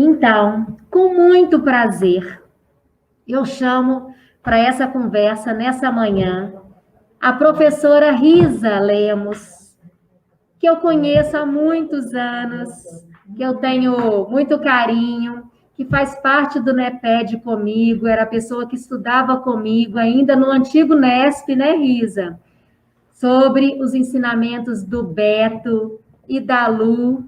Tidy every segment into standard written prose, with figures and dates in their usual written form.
Então, com muito prazer, eu chamo para essa conversa nessa manhã a professora Risa Lemos, que eu conheço há muitos anos, que eu tenho muito carinho, que faz parte do NEPED comigo, era a pessoa que estudava comigo ainda no antigo NESP, né, Risa? Sobre os ensinamentos do Beto e da Lu.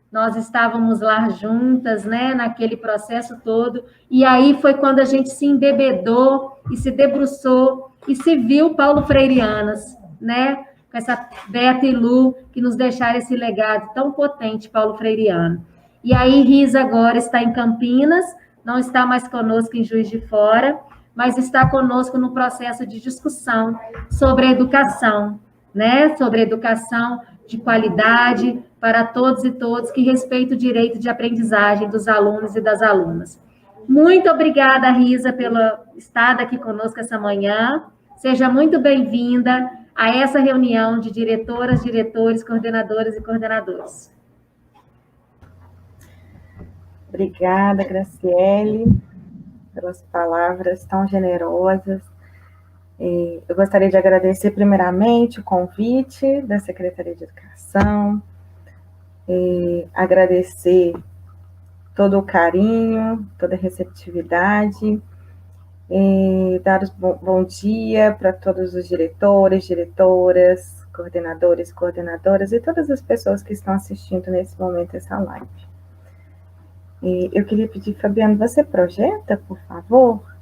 Nós estávamos lá juntas, né, naquele processo todo, e aí foi quando a gente se embebedou e se debruçou e se viu Paulo Freireanas, né, com essa Beta e Lu, que nos deixaram esse legado tão potente, Paulo Freireano. E aí Risa agora está em Campinas, não está mais conosco em Juiz de Fora, mas está conosco no processo de discussão sobre a educação, né, sobre a educação de qualidade para todos e todas que respeita o direito de aprendizagem dos alunos e das alunas. Muito obrigada, Risa, pelo estar aqui conosco essa manhã. Seja muito bem-vinda a essa reunião de diretoras, diretores, coordenadoras e coordenadores. Obrigada, Graciele, pelas palavras tão generosas. Eu gostaria de agradecer primeiramente o convite da Secretaria de Educação, agradecer todo o carinho, toda a receptividade, dar bom dia para todos os diretores, diretoras, coordenadores, coordenadoras e todas as pessoas que estão assistindo nesse momento essa live. Eu queria pedir, Fabiano, você projeta, por favor?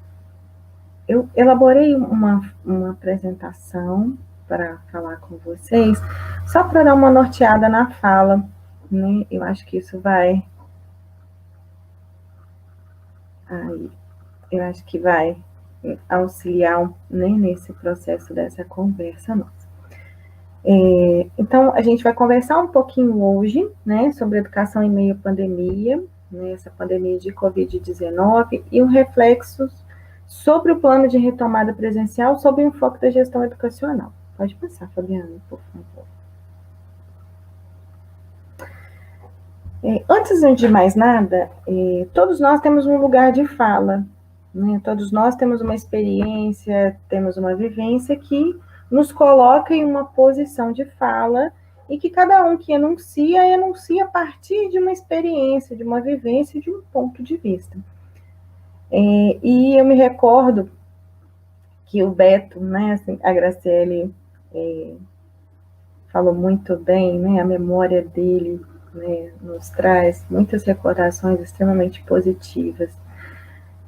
Eu elaborei uma apresentação para falar com vocês, só para dar uma norteada na fala, né? Eu acho que isso vai... eu acho que vai auxiliar, né, nesse processo dessa conversa nossa. Então, a gente vai conversar um pouquinho hoje, né, sobre educação em meio à pandemia, né, essa pandemia de Covid-19 e os reflexos sobre o plano de retomada presencial sob o enfoque da gestão educacional. Pode passar, Fabiana, por favor. Antes de mais nada, todos nós temos um lugar de fala, né? Todos nós temos uma experiência, temos uma vivência que nos coloca em uma posição de fala e que cada um que enuncia a partir de uma experiência, de uma vivência, de um ponto de vista. E eu me recordo que o Beto, né, assim, a Graciele falou muito bem, né, a memória dele, né, nos traz muitas recordações extremamente positivas.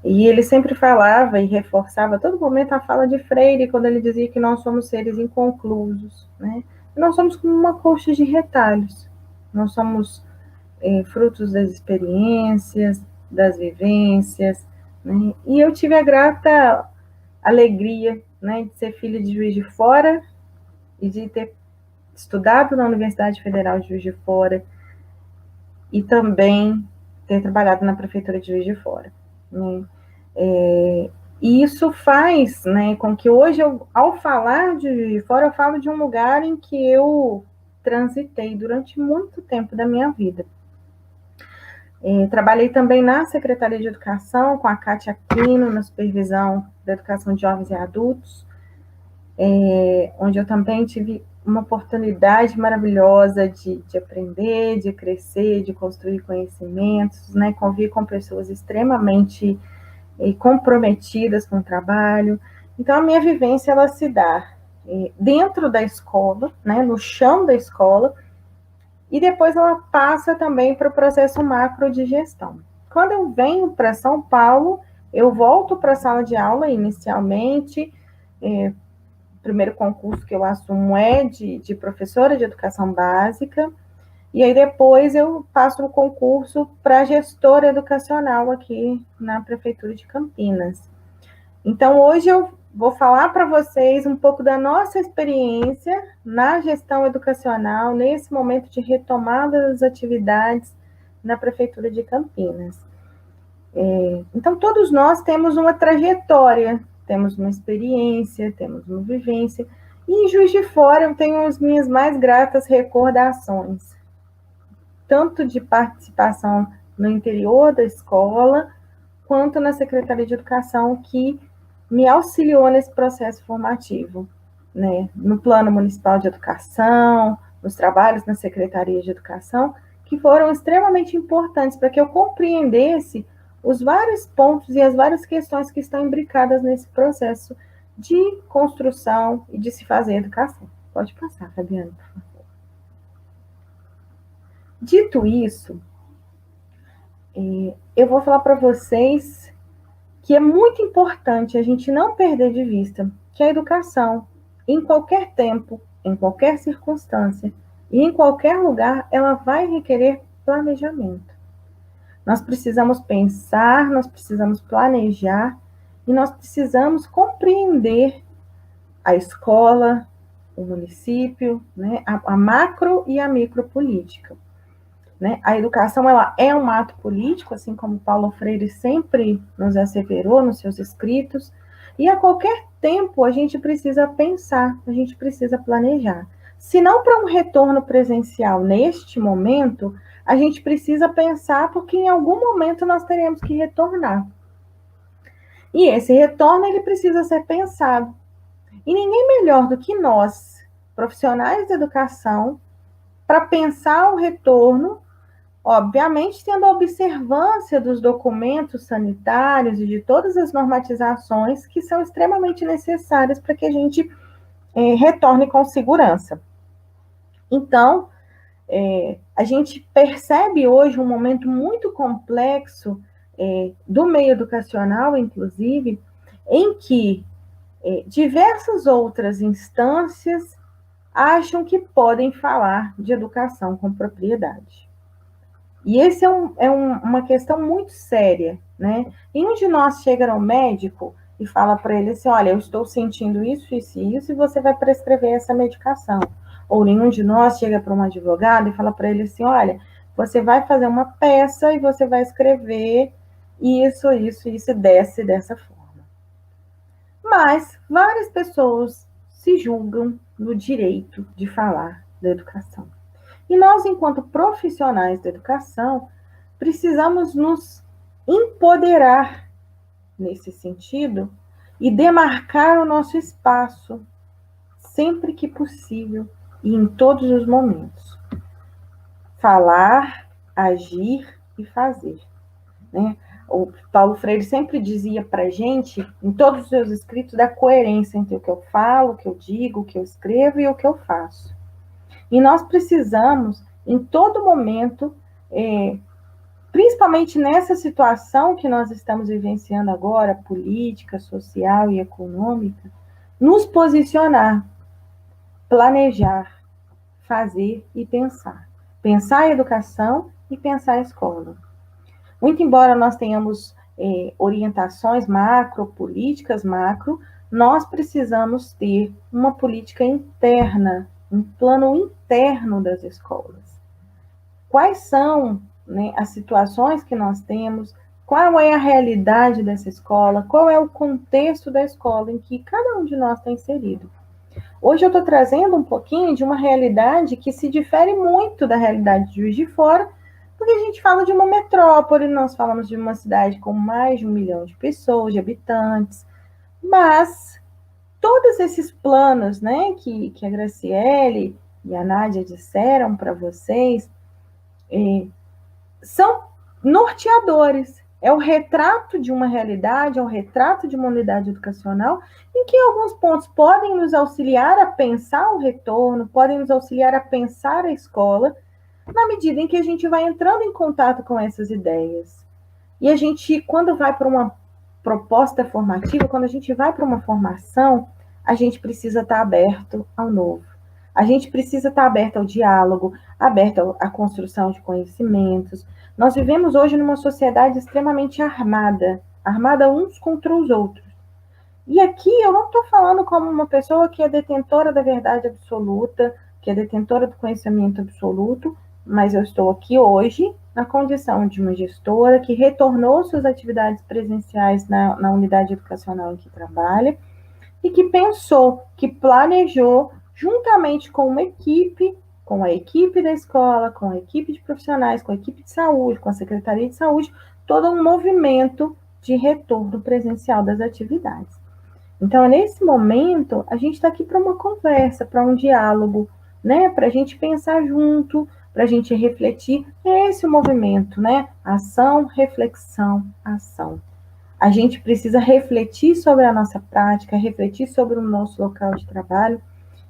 E ele sempre falava e reforçava a todo momento a fala de Freire, quando ele dizia que nós somos seres inconclusos, né? Nós somos como uma colcha de retalhos, nós somos frutos das experiências, das vivências, né? E eu tive a grata alegria, né, de ser filha de Juiz de Fora e de ter estudado na Universidade Federal de Juiz de Fora e também ter trabalhado na Prefeitura de Juiz de Fora, né? E isso faz, né, com que hoje, ao falar de Juiz de Fora, eu falo de um lugar em que eu transitei durante muito tempo da minha vida. Trabalhei também na Secretaria de Educação, com a Cátia Aquino, na supervisão da educação de jovens e adultos, onde eu também tive uma oportunidade maravilhosa de aprender, de crescer, de construir conhecimentos, né? Conviver com pessoas extremamente comprometidas com o trabalho. Então, a minha vivência, ela se dá dentro da escola, né? No chão da escola, e depois ela passa também para o processo macro de gestão. Quando eu venho para São Paulo, eu volto para a sala de aula inicialmente. O primeiro concurso que eu assumo é de professora de educação básica, e aí depois eu passo no concurso para gestora educacional aqui na Prefeitura de Campinas. Então, hoje eu vou falar para vocês um pouco da nossa experiência na gestão educacional, nesse momento de retomada das atividades na Prefeitura de Campinas. Então, todos nós temos uma trajetória, temos uma experiência, temos uma vivência, e em Juiz de Fora eu tenho as minhas mais gratas recordações, tanto de participação no interior da escola, quanto na Secretaria de Educação, que me auxiliou nesse processo formativo, né? No Plano Municipal de Educação, nos trabalhos na Secretaria de Educação, que foram extremamente importantes para que eu compreendesse os vários pontos e as várias questões que estão imbricadas nesse processo de construção e de se fazer educação. Pode passar, Fabiana, por favor. Dito isso, eu vou falar para vocês que é muito importante a gente não perder de vista que a educação, em qualquer tempo, em qualquer circunstância e em qualquer lugar, ela vai requerer planejamento. Nós precisamos pensar, nós precisamos planejar e nós precisamos compreender a escola, o município, né, a macro e a micropolítica. Né? A educação ela é um ato político, assim como Paulo Freire sempre nos asseverou nos seus escritos, e a qualquer tempo a gente precisa pensar, a gente precisa planejar. Se não para um retorno presencial neste momento, a gente precisa pensar porque em algum momento nós teremos que retornar. E esse retorno ele precisa ser pensado. E ninguém melhor do que nós, profissionais da educação, para pensar o retorno, obviamente tendo a observância dos documentos sanitários e de todas as normatizações que são extremamente necessárias para que a gente retorne com segurança. Então, a gente percebe hoje um momento muito complexo do meio educacional, inclusive, em que diversas outras instâncias acham que podem falar de educação com propriedade. E esse uma questão muito séria, né? Nenhum de nós chega ao médico e fala para ele assim, olha, eu estou sentindo isso, isso e isso, e você vai prescrever essa medicação. Ou nenhum de nós chega para um advogado e fala para ele assim, olha, você vai fazer uma peça e você vai escrever isso, isso, isso, dessa forma. Mas várias pessoas se julgam no direito de falar da educação. E nós, enquanto profissionais da educação, precisamos nos empoderar nesse sentido e demarcar o nosso espaço sempre que possível e em todos os momentos. Falar, agir e fazer, né? O Paulo Freire sempre dizia para a gente, em todos os seus escritos, da coerência entre o que eu falo, o que eu digo, o que eu escrevo e o que eu faço. E nós precisamos, em todo momento, principalmente nessa situação que nós estamos vivenciando agora, política, social e econômica, nos posicionar, planejar, fazer e pensar. Pensar a educação e pensar a escola. Muito embora nós tenhamos orientações macro, políticas macro, nós precisamos ter uma política interna, um plano interno das escolas. Quais são, né, as situações que nós temos, qual é a realidade dessa escola, qual é o contexto da escola em que cada um de nós está inserido. Hoje eu estou trazendo um pouquinho de uma realidade que se difere muito da realidade de Juiz de Fora, porque a gente fala de uma metrópole, nós falamos de uma cidade com mais de 1 milhão de pessoas, de habitantes, mas todos esses planos, né, que a Graciele e a Nádia disseram para vocês, são norteadores. É o retrato de uma realidade, é o retrato de uma unidade educacional, em que alguns pontos podem nos auxiliar a pensar o retorno, podem nos auxiliar a pensar a escola, na medida em que a gente vai entrando em contato com essas ideias. E a gente, quando vai para uma proposta formativa, quando a gente vai para uma formação, a gente precisa estar aberto ao novo. A gente precisa estar aberto ao diálogo, aberto à construção de conhecimentos. Nós vivemos hoje numa sociedade extremamente armada uns contra os outros. E aqui eu não estou falando como uma pessoa que é detentora da verdade absoluta, que é detentora do conhecimento absoluto, mas eu estou aqui hoje na condição de uma gestora que retornou suas atividades presenciais na unidade educacional em que trabalha e que pensou, que planejou, juntamente com uma equipe, com a equipe da escola, com a equipe de profissionais, com a equipe de saúde, com a Secretaria de Saúde, todo um movimento de retorno presencial das atividades. Então, nesse momento, a gente está aqui para uma conversa, para um diálogo, né? Para a gente pensar junto, para a gente refletir. É esse o movimento, né? Ação, reflexão, ação. A gente precisa refletir sobre a nossa prática, refletir sobre o nosso local de trabalho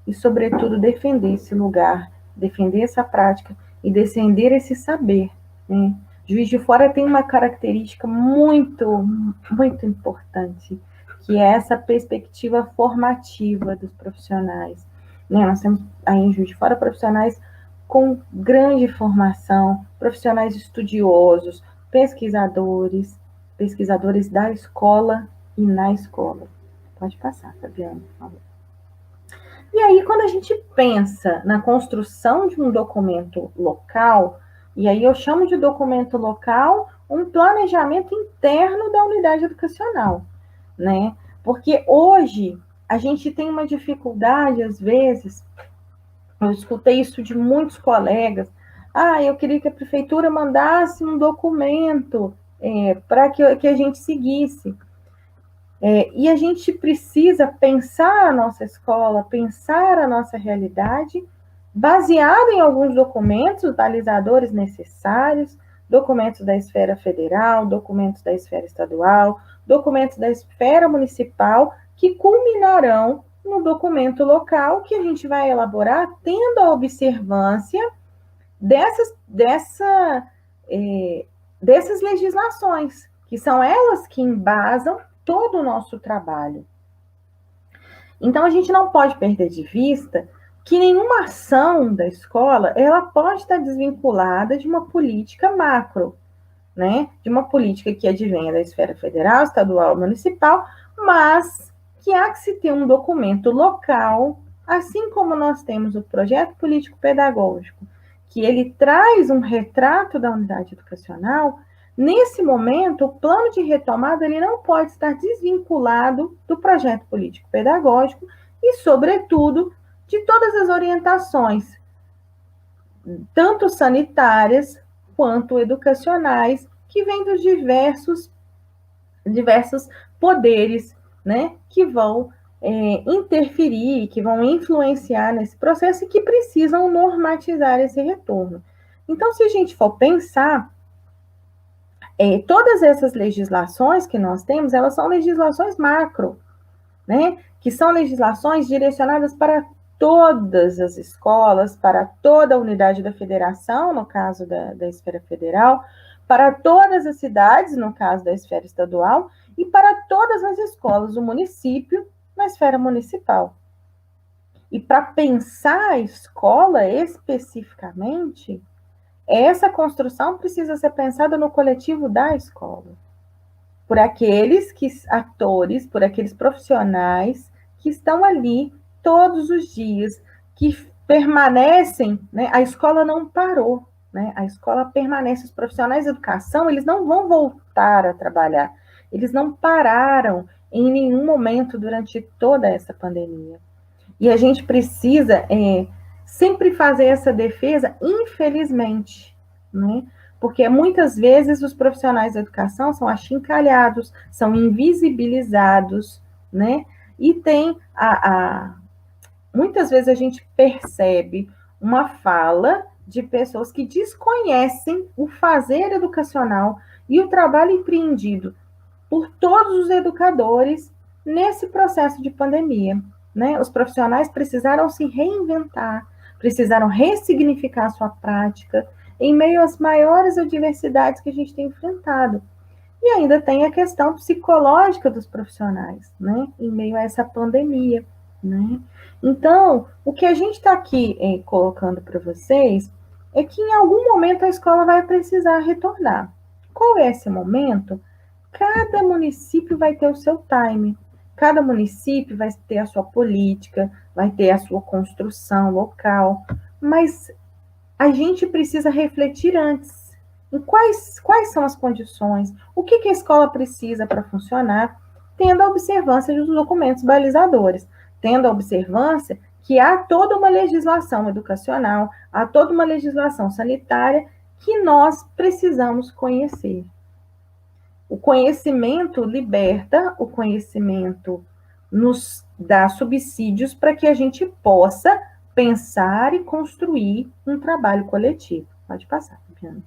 e, sobretudo, defender esse lugar, defender essa prática e defender esse saber, né? Juiz de Fora tem uma característica muito, muito importante, que é essa perspectiva formativa dos profissionais, né? Nós temos aí em Juiz de Fora profissionais com grande formação, profissionais estudiosos, pesquisadores da escola e na escola. Pode passar, Fabiana, por favor. E aí, quando a gente pensa na construção de um documento local, e aí eu chamo de documento local um planejamento interno da unidade educacional, né? Porque hoje a gente tem uma dificuldade, às vezes, eu escutei isso de muitos colegas, eu queria que a prefeitura mandasse um documento para que a gente seguisse. E a gente precisa pensar a nossa escola, pensar a nossa realidade, baseado em alguns documentos, balizadores necessários, documentos da esfera federal, documentos da esfera estadual, documentos da esfera municipal, que culminarão no documento local que a gente vai elaborar, tendo a observância dessas legislações, que são elas que embasam todo o nosso trabalho. Então, a gente não pode perder de vista que nenhuma ação da escola, ela pode estar desvinculada de uma política macro, né? De uma política que advém da esfera federal, estadual, municipal, mas que há que se ter um documento local, assim como nós temos o projeto político-pedagógico, que ele traz um retrato da unidade educacional. Nesse momento, o plano de retomada ele não pode estar desvinculado do projeto político-pedagógico e, sobretudo, de todas as orientações, tanto sanitárias quanto educacionais, que vêm dos diversos poderes, né, que vão interferir, que vão influenciar nesse processo e que precisam normatizar esse retorno. Então, se a gente for pensar, todas essas legislações que nós temos, elas são legislações macro, né? Que são legislações direcionadas para todas as escolas, para toda a unidade da federação, no caso da esfera federal, para todas as cidades, no caso da esfera estadual, e para todas as escolas do município, na esfera municipal. E para pensar a escola especificamente, essa construção precisa ser pensada no coletivo da escola, por aqueles atores, por aqueles profissionais que estão ali todos os dias, que permanecem, né? A escola não parou, né? A escola permanece, os profissionais de educação, eles não vão voltar a trabalhar, eles não pararam em nenhum momento durante toda essa pandemia. E a gente precisa sempre fazer essa defesa, infelizmente, né? Porque muitas vezes os profissionais da educação são achincalhados, são invisibilizados, né? E tem muitas vezes a gente percebe uma fala de pessoas que desconhecem o fazer educacional e o trabalho empreendido por todos os educadores nesse processo de pandemia, né? Os profissionais precisaram se reinventar, precisaram ressignificar a sua prática em meio às maiores adversidades que a gente tem enfrentado. E ainda tem a questão psicológica dos profissionais, né? Em meio a essa pandemia, né? Então, o que a gente está aqui colocando para vocês é que em algum momento a escola vai precisar retornar. Qual é esse momento? Cada município vai ter o seu time. Cada município vai ter a sua política, vai ter a sua construção local, mas a gente precisa refletir antes em quais são as condições, o que a escola precisa para funcionar, tendo a observância dos documentos balizadores, tendo a observância que há toda uma legislação educacional, há toda uma legislação sanitária que nós precisamos conhecer. O conhecimento liberta, o conhecimento nos dá subsídios para que a gente possa pensar e construir um trabalho coletivo. Pode passar, Fabiana.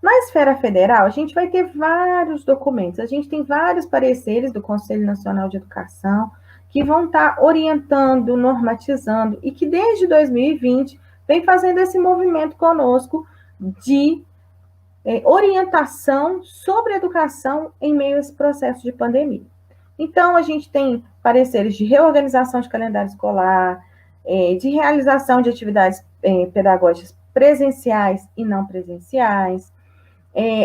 Na esfera federal, a gente vai ter vários documentos, a gente tem vários pareceres do Conselho Nacional de Educação que vão estar orientando, normatizando, e que desde 2020 vem fazendo esse movimento conosco de orientação sobre educação em meio a esse processo de pandemia. Então, a gente tem pareceres de reorganização de calendário escolar, de realização de atividades pedagógicas presenciais e não presenciais.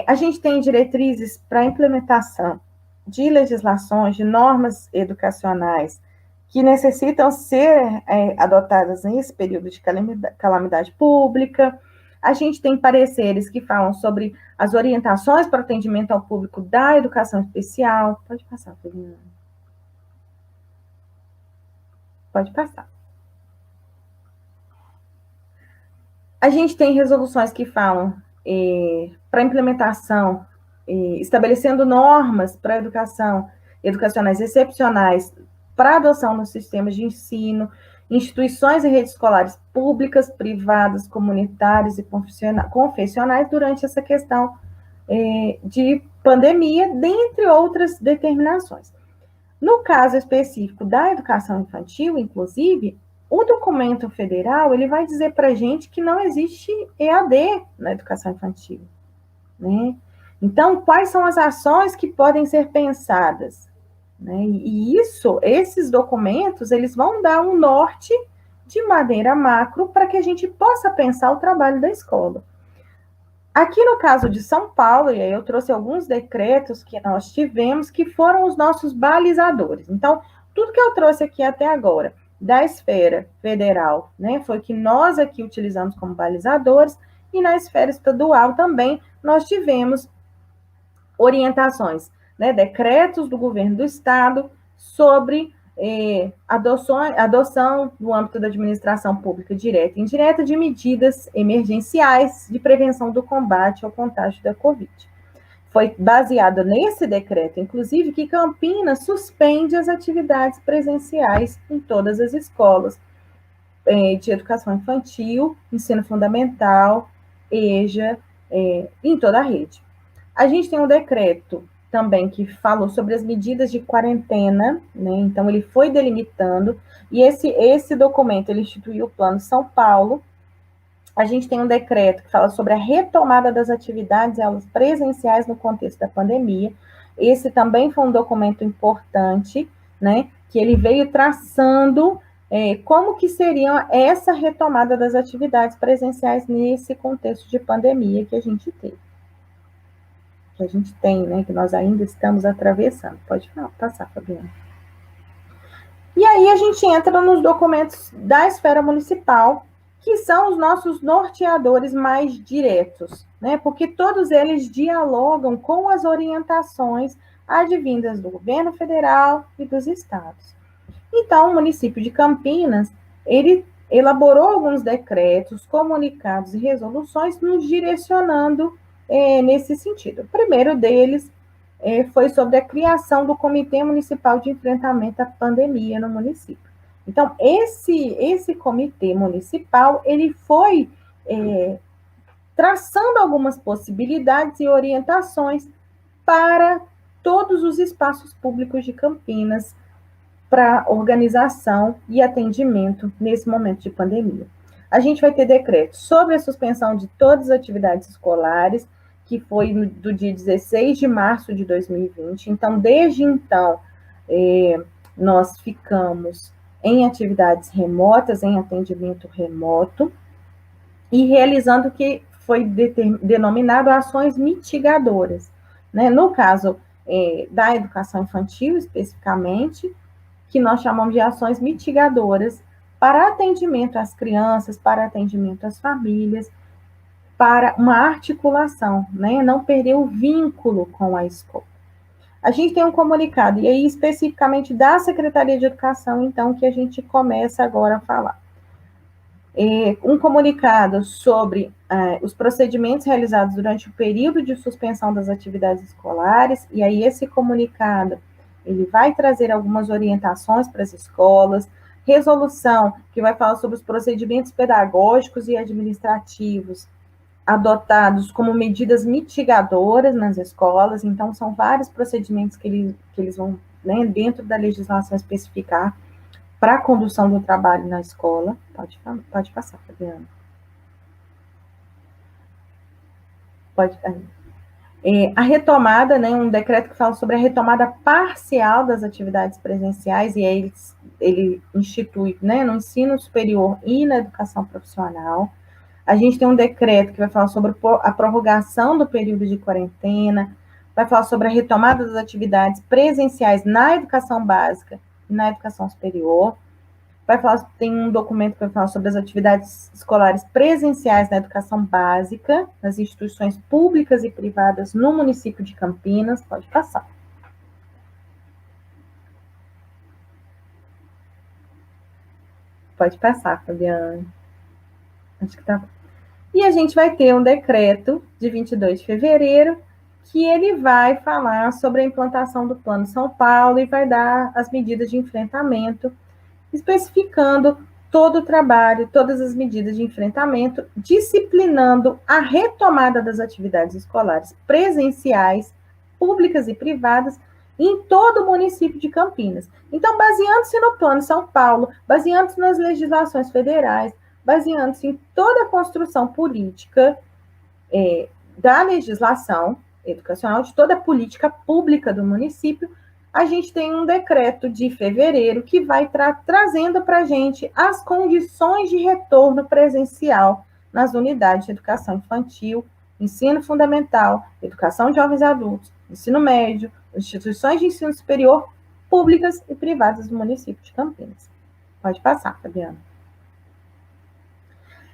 A gente tem diretrizes para implementação de legislações, de normas educacionais que necessitam ser adotadas nesse período de calamidade pública. A gente tem pareceres que falam sobre as orientações para o atendimento ao público da educação especial. Pode passar, Fernanda. Pode passar. A gente tem resoluções que falam para implementação, estabelecendo normas para educacionais excepcionais para adoção nos sistemas de ensino, instituições e redes escolares públicas, privadas, comunitárias e confessionais durante essa questão de pandemia, dentre outras determinações. No caso específico da educação infantil, inclusive, o documento federal, ele vai dizer para a gente que não existe EAD na educação infantil, né? Então, quais são as ações que podem ser pensadas? Né? E esses documentos, eles vão dar um norte de maneira macro para que a gente possa pensar o trabalho da escola. Aqui no caso de São Paulo, e aí eu trouxe alguns decretos que nós tivemos, que foram os nossos balizadores. Então, tudo que eu trouxe aqui até agora, da esfera federal, né, foi que nós aqui utilizamos como balizadores, e na esfera estadual também nós tivemos orientações, né, decretos do governo do estado sobre adoção no âmbito da administração pública direta e indireta de medidas emergenciais de prevenção do combate ao contágio da Covid. Foi baseado nesse decreto, inclusive, que Campinas suspende as atividades presenciais em todas as escolas de educação infantil, ensino fundamental, EJA, em toda a rede. A gente tem um decreto também que falou sobre as medidas de quarentena, né? Então ele foi delimitando, e esse documento ele instituiu o Plano São Paulo. A gente tem um decreto que fala sobre a retomada das atividades e aulas presenciais no contexto da pandemia. Esse também foi um documento importante, né, que ele veio traçando como que seria essa retomada das atividades presenciais nesse contexto de pandemia que a gente teve. Que a gente tem, né, que nós ainda estamos atravessando. Pode passar, Fabiana. E aí a gente entra nos documentos da esfera municipal, que são os nossos norteadores mais diretos, né? Porque todos eles dialogam com as orientações advindas do governo federal e dos estados. Então, o município de Campinas, ele elaborou alguns decretos, comunicados e resoluções nos direcionando nesse sentido. O primeiro deles foi sobre a criação do Comitê Municipal de Enfrentamento à Pandemia no município. Então, esse comitê municipal, ele foi traçando algumas possibilidades e orientações para todos os espaços públicos de Campinas para organização e atendimento nesse momento de pandemia. A gente vai ter decreto sobre a suspensão de todas as atividades escolares, que foi do dia 16 de março de 2020. Então, desde então, nós ficamos em atividades remotas, em atendimento remoto, e realizando o que foi denominado ações mitigadoras. Né? No caso da educação infantil, especificamente, que nós chamamos de ações mitigadoras para atendimento às crianças, para atendimento às famílias, para uma articulação, né? Não perder o vínculo com a escola. A gente tem um comunicado, e aí especificamente da Secretaria de Educação, então, que a gente começa agora a falar. Um comunicado sobre os procedimentos realizados durante o período de suspensão das atividades escolares, e aí esse comunicado, ele vai trazer algumas orientações para as escolas, resolução que vai falar sobre os procedimentos pedagógicos e administrativos adotados como medidas mitigadoras nas escolas, então são vários procedimentos que eles vão, né, dentro da legislação especificar para a condução do trabalho na escola. Pode passar, Fabiana. Pode. A retomada, né, um decreto que fala sobre a retomada parcial das atividades presenciais, e aí ele institui, né, no ensino superior e na educação profissional. A gente tem um decreto que vai falar sobre a prorrogação do período de quarentena, vai falar sobre a retomada das atividades presenciais na educação básica e na educação superior. Tem um documento que vai falar sobre as atividades escolares presenciais na educação básica, nas instituições públicas e privadas no município de Campinas. Pode passar. Pode passar, Fabiana. Acho que tá. E a gente vai ter um decreto de 22 de fevereiro, que ele vai falar sobre a implantação do Plano São Paulo e vai dar as medidas de enfrentamento, especificando todo o trabalho, todas as medidas de enfrentamento, disciplinando a retomada das atividades escolares presenciais, públicas e privadas, em todo o município de Campinas. Então, baseando-se no Plano São Paulo, baseando-se nas legislações federais, baseando-se em toda a construção política da legislação educacional, de toda a política pública do município, a gente tem um decreto de fevereiro que vai trazendo para a gente as condições de retorno presencial nas unidades de educação infantil, ensino fundamental, educação de jovens e adultos, ensino médio, instituições de ensino superior, públicas e privadas do município de Campinas. Pode passar, Fabiana.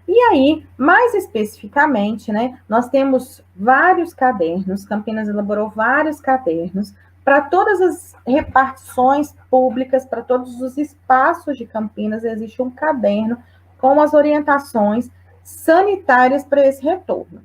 E aí, mais especificamente, né, nós temos vários cadernos, Campinas elaborou vários cadernos para todas as repartições públicas, para todos os espaços de Campinas, existe um caderno com as orientações sanitárias para esse retorno.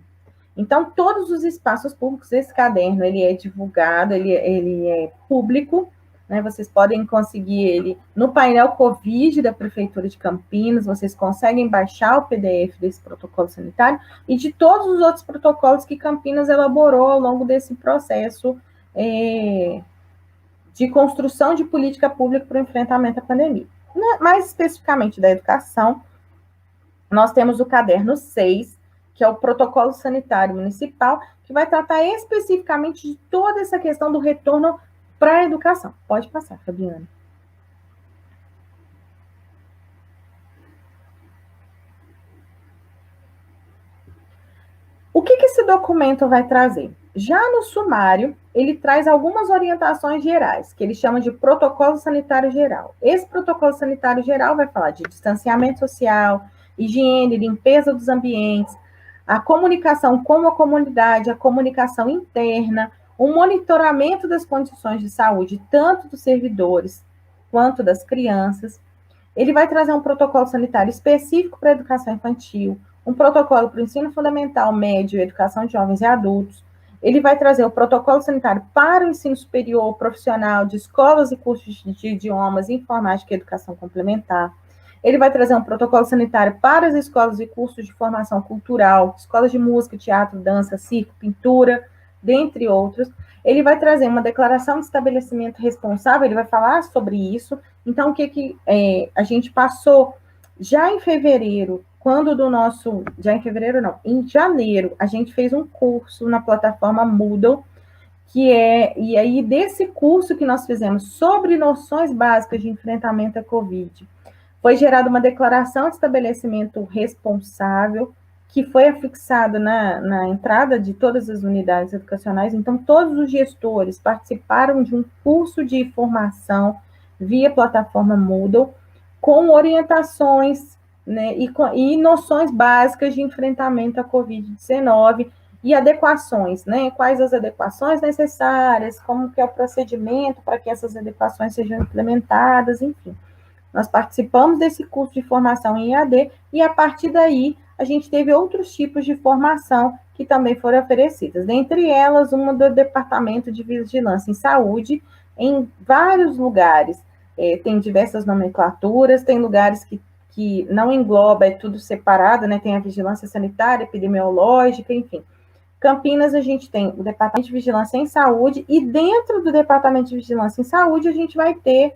Então, todos os espaços públicos, esse caderno, ele é divulgado, ele é público, né? Vocês podem conseguir ele no painel Covid da Prefeitura de Campinas, vocês conseguem baixar o PDF desse protocolo sanitário e de todos os outros protocolos que Campinas elaborou ao longo desse processo de construção de política pública para o enfrentamento à pandemia. Mais especificamente da educação, nós temos o caderno 6, que é o protocolo sanitário municipal, que vai tratar especificamente de toda essa questão do retorno para a educação. Pode passar, Fabiana. O que esse documento vai trazer? Já no sumário, ele traz algumas orientações gerais, que ele chama de protocolo sanitário geral. Esse protocolo sanitário geral vai falar de distanciamento social, higiene, limpeza dos ambientes, a comunicação com a comunidade, a comunicação interna, o monitoramento das condições de saúde, tanto dos servidores quanto das crianças. Ele vai trazer um protocolo sanitário específico para a educação infantil, um protocolo para o ensino fundamental, médio e educação de jovens e adultos. Ele vai trazer o protocolo sanitário para o ensino superior, profissional, de escolas e cursos de idiomas, informática e educação complementar. Ele vai trazer um protocolo sanitário para as escolas e cursos de formação cultural, escolas de música, teatro, dança, circo, pintura, dentre outros. Ele vai trazer uma declaração de estabelecimento responsável, ele vai falar sobre isso. Então, o que a gente passou já em fevereiro, em janeiro, a gente fez um curso na plataforma Moodle, e aí desse curso que nós fizemos sobre noções básicas de enfrentamento à Covid, foi gerada uma declaração de estabelecimento responsável, que foi afixado na entrada de todas as unidades educacionais. Então, todos os gestores participaram de um curso de formação via plataforma Moodle, com orientações, né, e noções básicas de enfrentamento à Covid-19, e adequações, né? Quais as adequações necessárias, como que é o procedimento para que essas adequações sejam implementadas, enfim. Nós participamos desse curso de formação em EAD e, a partir daí, a gente teve outros tipos de formação que também foram oferecidas. Dentre elas, uma do Departamento de Vigilância em Saúde, em vários lugares. Tem diversas nomenclaturas, tem lugares que não engloba, é tudo separado, né? Tem a vigilância sanitária, epidemiológica, enfim. Campinas, a gente tem o Departamento de Vigilância em Saúde, e dentro do Departamento de Vigilância em Saúde, a gente vai ter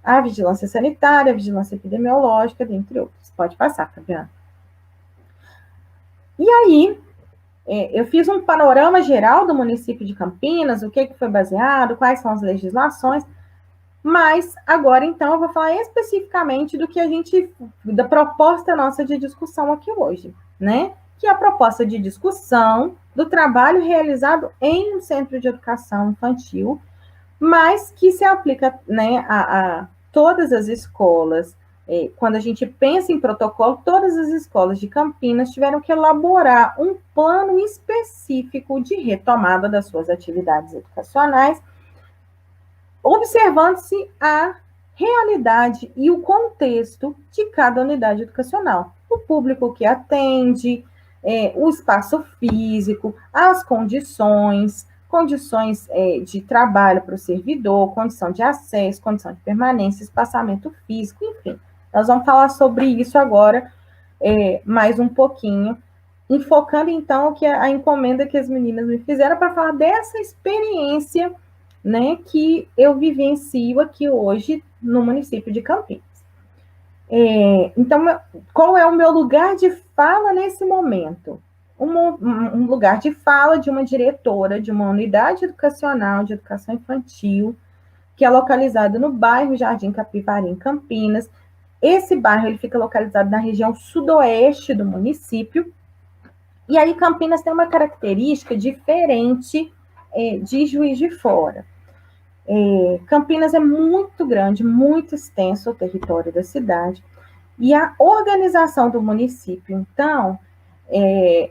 a vigilância sanitária, a vigilância epidemiológica, dentre outros. Pode passar, Fabiana. E aí, eu fiz um panorama geral do município de Campinas, o que foi baseado, quais são as legislações, mas agora, então, eu vou falar especificamente da proposta nossa de discussão aqui hoje, né? Que é a proposta de discussão do trabalho realizado em um centro de educação infantil, mas que se aplica, né, a todas as escolas. Quando a gente pensa em protocolo, todas as escolas de Campinas tiveram que elaborar um plano específico de retomada das suas atividades educacionais, observando-se a realidade e o contexto de cada unidade educacional. O público que atende, o espaço físico, as condições de trabalho para o servidor, condição de acesso, condição de permanência, espaçamento físico, enfim. Nós vamos falar sobre isso agora, mais um pouquinho, enfocando, então, que a encomenda que as meninas me fizeram para falar dessa experiência, né, que eu vivencio aqui hoje no município de Campinas. Então, qual é o meu lugar de fala nesse momento? Um lugar de fala de uma diretora de uma unidade educacional de educação infantil, que é localizada no bairro Jardim Capivari, em Campinas. Esse bairro ele fica localizado na região sudoeste do município, e aí Campinas tem uma característica diferente de Juiz de Fora. Campinas é muito grande, muito extenso o território da cidade, e a organização do município, então,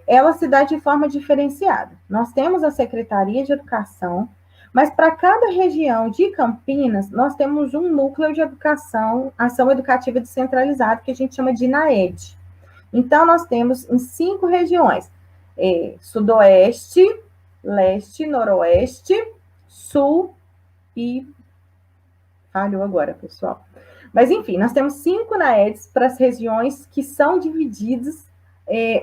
ela se dá de forma diferenciada. Nós temos a Secretaria de Educação, mas para cada região de Campinas, nós temos um núcleo de educação, ação educativa descentralizada, que a gente chama de NAED. Então, nós temos em 5 regiões: Sudoeste, Leste, Noroeste, Sul e... falhou agora, pessoal. Mas, enfim, nós temos 5 NAEDs para as regiões que são divididas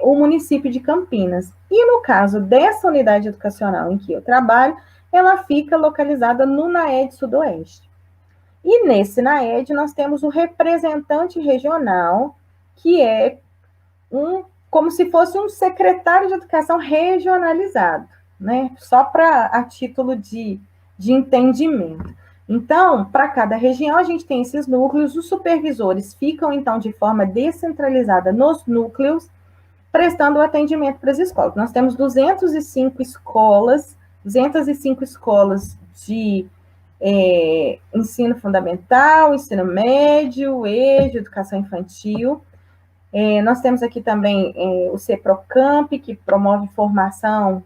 o município de Campinas. E no caso dessa unidade educacional em que eu trabalho, ela fica localizada no NAED Sudoeste. E nesse NAED nós temos o representante regional, que é como se fosse um secretário de educação regionalizado, né? Só a título de entendimento. Então, para cada região, a gente tem esses núcleos, os supervisores ficam, então, de forma descentralizada nos núcleos, prestando o atendimento para as escolas. Nós temos 205 escolas de ensino fundamental, ensino médio, EJA, educação infantil. Nós temos aqui também o CEPROCAMP, que promove formação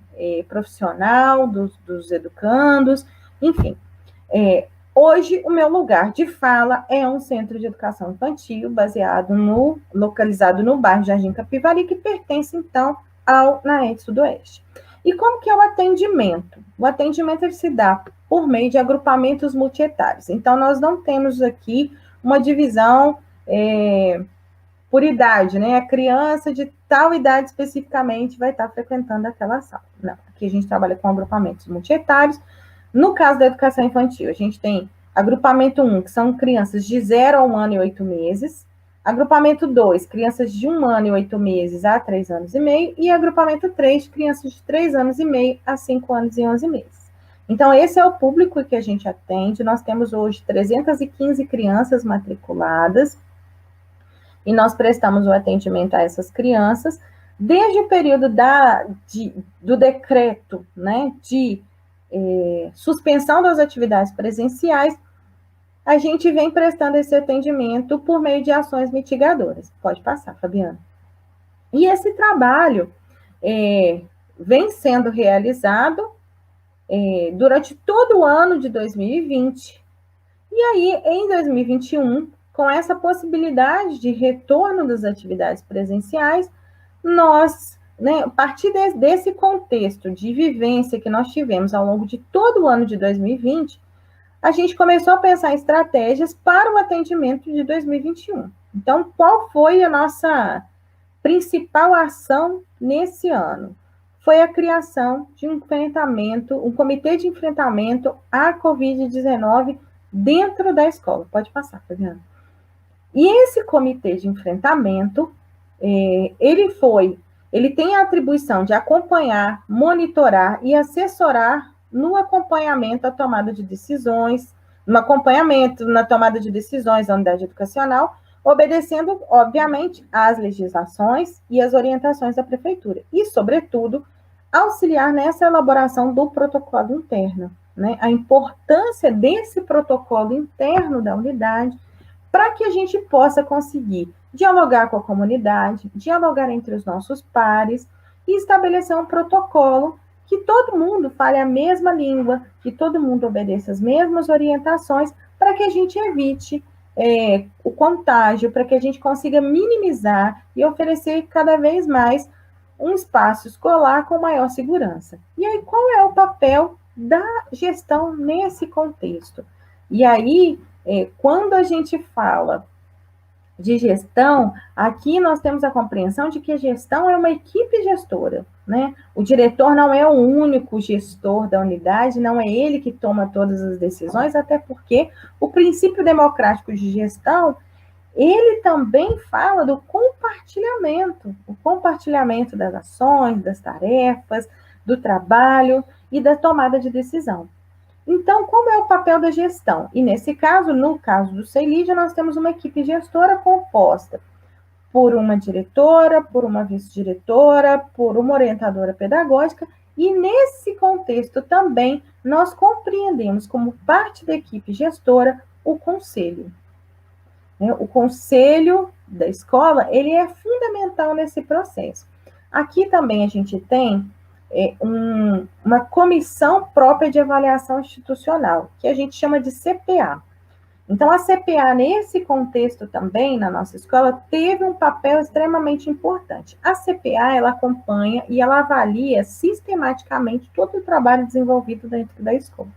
profissional dos educandos, enfim. Hoje, o meu lugar de fala é um centro de educação infantil localizado no bairro Jardim Capivari, que pertence, então, ao NAED Sudoeste. E como que é o atendimento? O atendimento ele se dá por meio de agrupamentos multietários. Então, nós não temos aqui uma divisão por idade, né? A criança de tal idade especificamente vai estar frequentando aquela sala. Não, aqui a gente trabalha com agrupamentos multietários. No caso da educação infantil, a gente tem agrupamento 1, que são crianças de 0 a 1 ano e 8 meses, agrupamento 2, crianças de 1 ano e 8 meses a 3 anos e meio, e agrupamento 3, crianças de 3 anos e meio a 5 anos e 11 meses. Então, esse é o público que a gente atende. Nós temos hoje 315 crianças matriculadas, e nós prestamos o atendimento a essas crianças desde o período do decreto, né, de suspensão das atividades presenciais. A gente vem prestando esse atendimento por meio de ações mitigadoras. Pode passar, Fabiana. E esse trabalho vem sendo realizado durante todo o ano de 2020. E aí, em 2021, com essa possibilidade de retorno das atividades presenciais, nós, a partir desse contexto de vivência que nós tivemos ao longo de todo o ano de 2020, a gente começou a pensar em estratégias para o atendimento de 2021. Então, qual foi a nossa principal ação nesse ano? Foi a criação de um comitê de enfrentamento à Covid-19 dentro da escola. Pode passar, Fabiana. E esse comitê de enfrentamento, ele tem a atribuição de acompanhar, monitorar e assessorar no acompanhamento à tomada de decisões, no acompanhamento na tomada de decisões da unidade educacional, obedecendo, obviamente, às legislações e às orientações da prefeitura. E, sobretudo, auxiliar nessa elaboração do protocolo interno, né? A importância desse protocolo interno da unidade para que a gente possa conseguir dialogar com a comunidade, dialogar entre os nossos pares e estabelecer um protocolo que todo mundo fale a mesma língua, que todo mundo obedeça as mesmas orientações, para que a gente evite o contágio, para que a gente consiga minimizar e oferecer cada vez mais um espaço escolar com maior segurança. E aí, qual é o papel da gestão nesse contexto? E aí, quando a gente fala de gestão, aqui nós temos a compreensão de que a gestão é uma equipe gestora, né? O diretor não é o único gestor da unidade, não é ele que toma todas as decisões, até porque o princípio democrático de gestão, ele também fala do compartilhamento, o compartilhamento das ações, das tarefas, do trabalho e da tomada de decisão. Então, como é o papel da gestão? E nesse caso, no caso do CELID, nós temos uma equipe gestora composta por uma diretora, por uma vice-diretora, por uma orientadora pedagógica, e nesse contexto também nós compreendemos como parte da equipe gestora o conselho. O conselho da escola, ele é fundamental nesse processo. Aqui também a gente tem uma comissão própria de avaliação institucional, que a gente chama de CPA. Então, a CPA, nesse contexto também, na nossa escola, teve um papel extremamente importante. A CPA, ela acompanha e ela avalia sistematicamente todo o trabalho desenvolvido dentro da escola.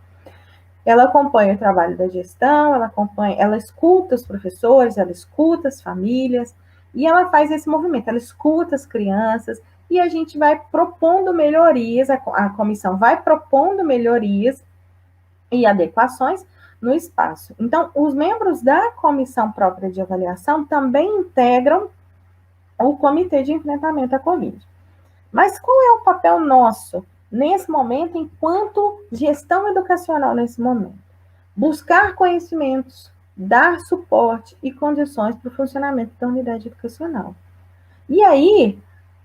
Ela acompanha o trabalho da gestão, ela escuta os professores, ela escuta as famílias, e ela faz esse movimento, ela escuta as crianças, e a gente vai propondo melhorias, a comissão vai propondo melhorias e adequações no espaço. Então, os membros da comissão própria de avaliação também integram o comitê de enfrentamento à Covid. Mas qual é o papel nosso nesse momento, enquanto gestão educacional nesse momento? Buscar conhecimentos, dar suporte e condições para o funcionamento da unidade educacional. E aí,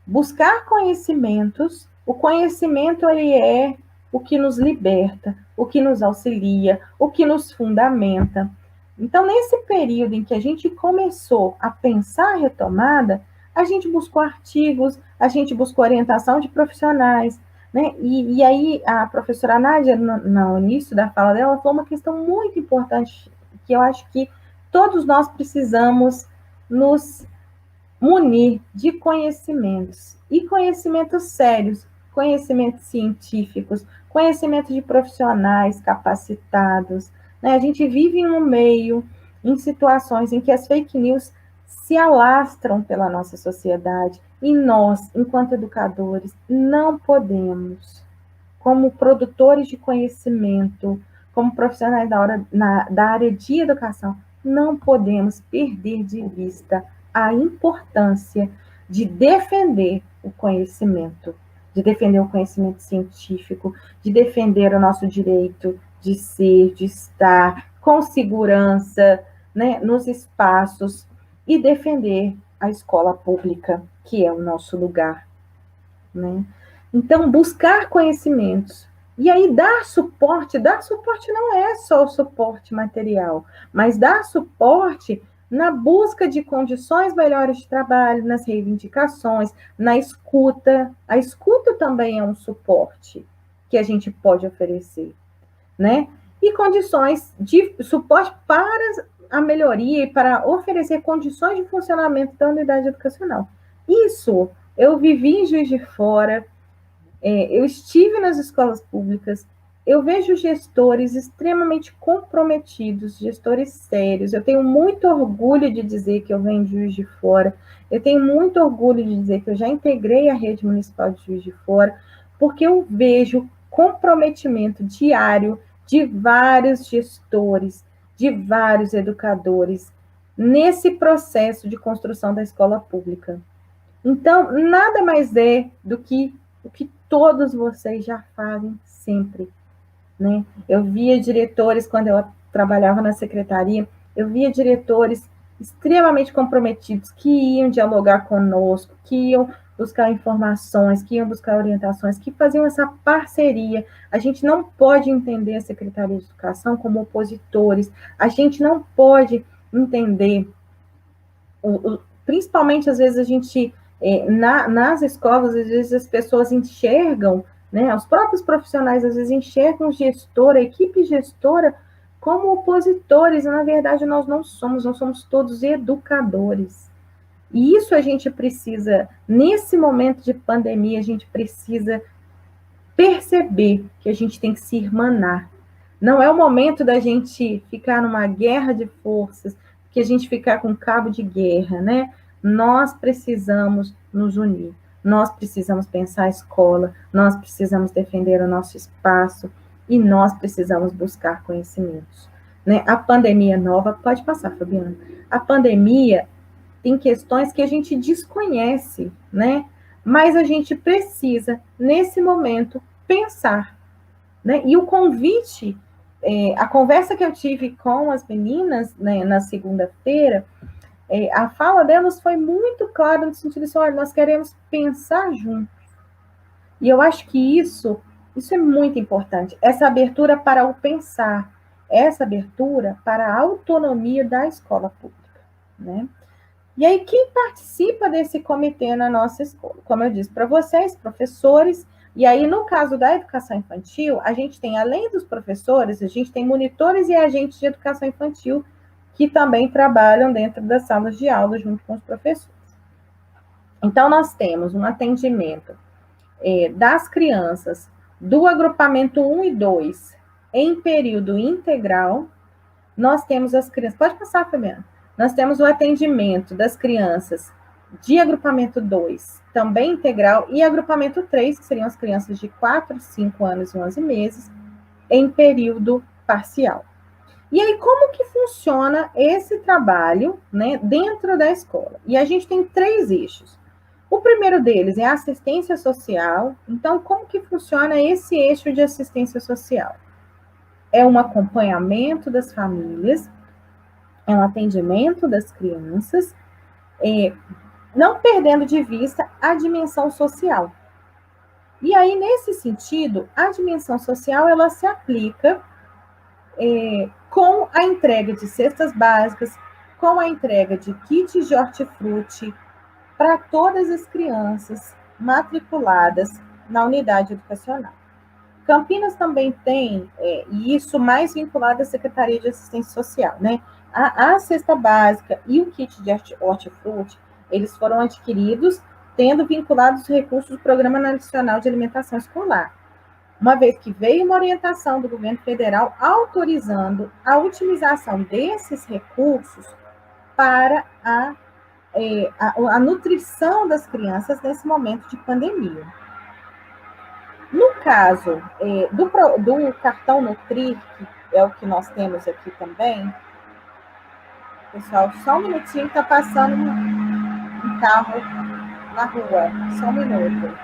buscar conhecimentos, o conhecimento ele é o que nos liberta, o que nos auxilia, o que nos fundamenta. Então, nesse período em que a gente começou a pensar a retomada, a gente buscou artigos, a gente buscou orientação de profissionais, né? E aí, a professora Nádia, no início da fala dela, falou uma questão muito importante, que eu acho que todos nós precisamos nos munir de conhecimentos, e conhecimentos sérios, conhecimentos científicos, conhecimento de profissionais capacitados, né? A gente vive em um meio, em situações em que as fake news se alastram pela nossa sociedade, e nós, enquanto educadores, não podemos, como produtores de conhecimento, como profissionais da área de educação, não podemos perder de vista a importância de defender o conhecimento científico, de defender o nosso direito de ser, de estar com segurança, né, nos espaços, e defender a escola pública, que é o nosso lugar, né? Então, buscar conhecimentos. E aí, dar suporte não é só o suporte material, mas dar suporte na busca de condições melhores de trabalho, nas reivindicações, na escuta. A escuta também é um suporte que a gente pode oferecer, né? E condições de suporte para a melhoria e para oferecer condições de funcionamento da unidade educacional. Isso eu vivi em Juiz de Fora, eu estive nas escolas públicas, eu vejo gestores extremamente comprometidos, gestores sérios. Eu tenho muito orgulho de dizer que eu venho de Juiz de Fora, eu tenho muito orgulho de dizer que eu já integrei a rede municipal de Juiz de Fora, porque eu vejo comprometimento diário de vários gestores, de vários educadores, nesse processo de construção da escola pública. Então, nada mais é do que o que todos vocês já fazem sempre, né? Eu via diretores, quando eu trabalhava na secretaria, eu via diretores extremamente comprometidos, que iam dialogar conosco, que iam buscar informações, que iam buscar orientações, que faziam essa parceria. A gente não pode entender a Secretaria de Educação como opositores, a gente não pode entender principalmente, às vezes, a gente, nas escolas, às vezes as pessoas enxergam, né, os próprios profissionais, às vezes, enxergam o gestor, a equipe gestora, como opositores, e, na verdade, nós somos todos educadores. E isso a gente precisa, nesse momento de pandemia, a gente precisa perceber que a gente tem que se irmanar. Não é o momento da gente ficar numa guerra de forças, que a gente ficar com cabo de guerra, né? Nós precisamos nos unir. Nós precisamos pensar a escola, nós precisamos defender o nosso espaço e nós precisamos buscar conhecimentos. Né? A pandemia nova pode passar, Fabiana. A pandemia tem questões que a gente desconhece, né? Mas a gente precisa, nesse momento, pensar, né? E o convite, a conversa que eu tive com as meninas, né, na segunda-feira, a fala delas foi muito clara no sentido de, olha, nós queremos pensar juntos. E eu acho que isso é muito importante, essa abertura para o pensar, essa abertura para a autonomia da escola pública, né? E aí, quem participa desse comitê na nossa escola? Como eu disse para vocês, professores, e aí, no caso da educação infantil, a gente tem, além dos professores, a gente tem monitores e agentes de educação infantil que também trabalham dentro das salas de aula junto com os professores. Então, nós temos um atendimento das crianças do agrupamento 1 e 2 em período integral. Nós temos as crianças... Pode passar, Fabiana. Nós temos o atendimento das crianças de agrupamento 2, também integral, e agrupamento 3, que seriam as crianças de 4, 5 anos e 11 meses, em período parcial. E aí, como que funciona esse trabalho, né, dentro da escola? E a gente tem 3 eixos. O primeiro deles é a assistência social. Então, como que funciona esse eixo de assistência social? É um acompanhamento das famílias, é um atendimento das crianças, não perdendo de vista a dimensão social. E aí, nesse sentido, a dimensão social, ela se aplica com a entrega de cestas básicas, com a entrega de kits de hortifruti para todas as crianças matriculadas na unidade educacional. Campinas também tem, e isso mais vinculado à Secretaria de Assistência Social, né? A cesta básica e o kit de hortifruti, eles foram adquiridos tendo vinculados os recursos do Programa Nacional de Alimentação Escolar, uma vez que veio uma orientação do governo federal autorizando a utilização desses recursos para a nutrição das crianças nesse momento de pandemia. No caso do cartão Nutri, que é o que nós temos aqui também, pessoal, só um minutinho, está passando um carro na rua, só um minuto.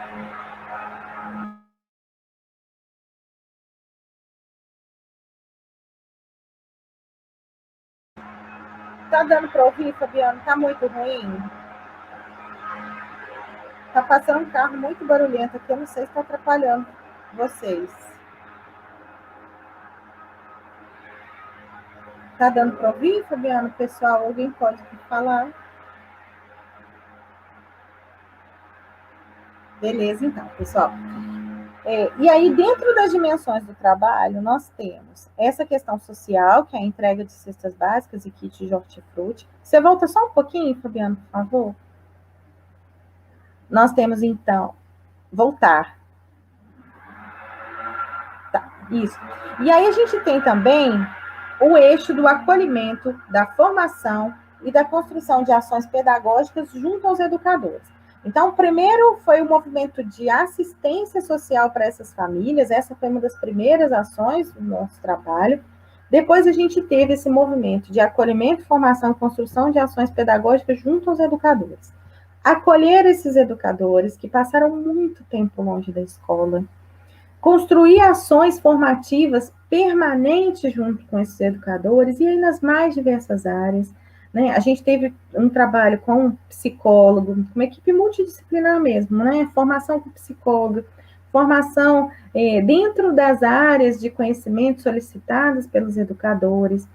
Tá dando para ouvir, Fabiano? Tá muito ruim? Tá passando um carro muito barulhento aqui, eu não sei se está atrapalhando vocês. Tá dando para ouvir, Fabiano? Pessoal, alguém pode falar? Beleza, então, pessoal. E aí, dentro das dimensões do trabalho, nós temos essa questão social, que é a entrega de cestas básicas e kit de hortifruti. Você volta só um pouquinho, Fabiano, por favor? Nós temos, então, voltar. Tá, isso. E aí a gente tem também o eixo do acolhimento, da formação e da construção de ações pedagógicas junto aos educadores. Então, primeiro foi o movimento de assistência social para essas famílias, essa foi uma das primeiras ações do nosso trabalho. Depois a gente teve esse movimento de acolhimento, formação e construção de ações pedagógicas junto aos educadores. Acolher esses educadores que passaram muito tempo longe da escola, construir ações formativas permanentes junto com esses educadores e aí nas mais diversas áreas. Né? A gente teve um trabalho com um psicólogo, com uma equipe multidisciplinar mesmo, né? Formação com psicólogo, formação dentro das áreas de conhecimento solicitadas pelos educadores.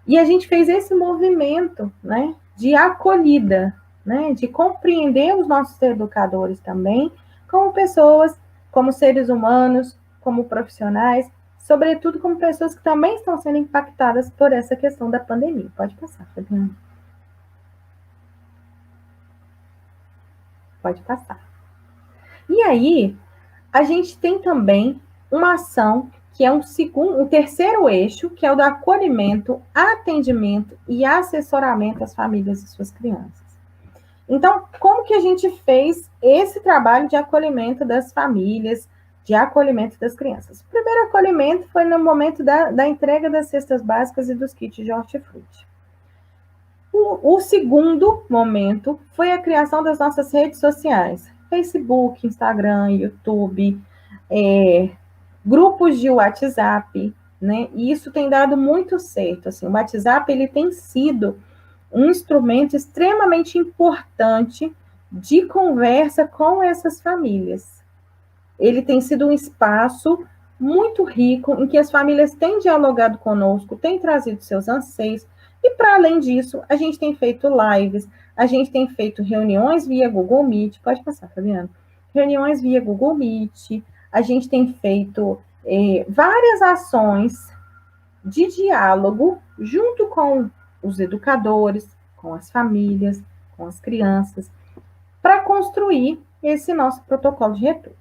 E a gente fez esse movimento, né, de acolhida, né, de compreender os nossos educadores também como pessoas, como seres humanos, como profissionais, sobretudo como pessoas que também estão sendo impactadas por essa questão da pandemia. Pode passar, Fabiana. Pode passar. E aí, a gente tem também uma ação que é um terceiro eixo, que é o do acolhimento, atendimento e assessoramento às famílias e suas crianças. Então, como que a gente fez esse trabalho de acolhimento das famílias, de acolhimento das crianças? O primeiro acolhimento foi no momento da entrega das cestas básicas e dos kits de hortifruti. O segundo momento foi a criação das nossas redes sociais, Facebook, Instagram, YouTube, grupos de WhatsApp, né? E isso tem dado muito certo. Assim, o WhatsApp ele tem sido um instrumento extremamente importante de conversa com essas famílias. Ele tem sido um espaço muito rico em que as famílias têm dialogado conosco, têm trazido seus anseios, e para além disso, a gente tem feito lives, a gente tem feito reuniões via Google Meet, pode passar, Fabiano, reuniões via Google Meet, a gente tem feito várias ações de diálogo junto com os educadores, com as famílias, com as crianças, para construir esse nosso protocolo de retorno.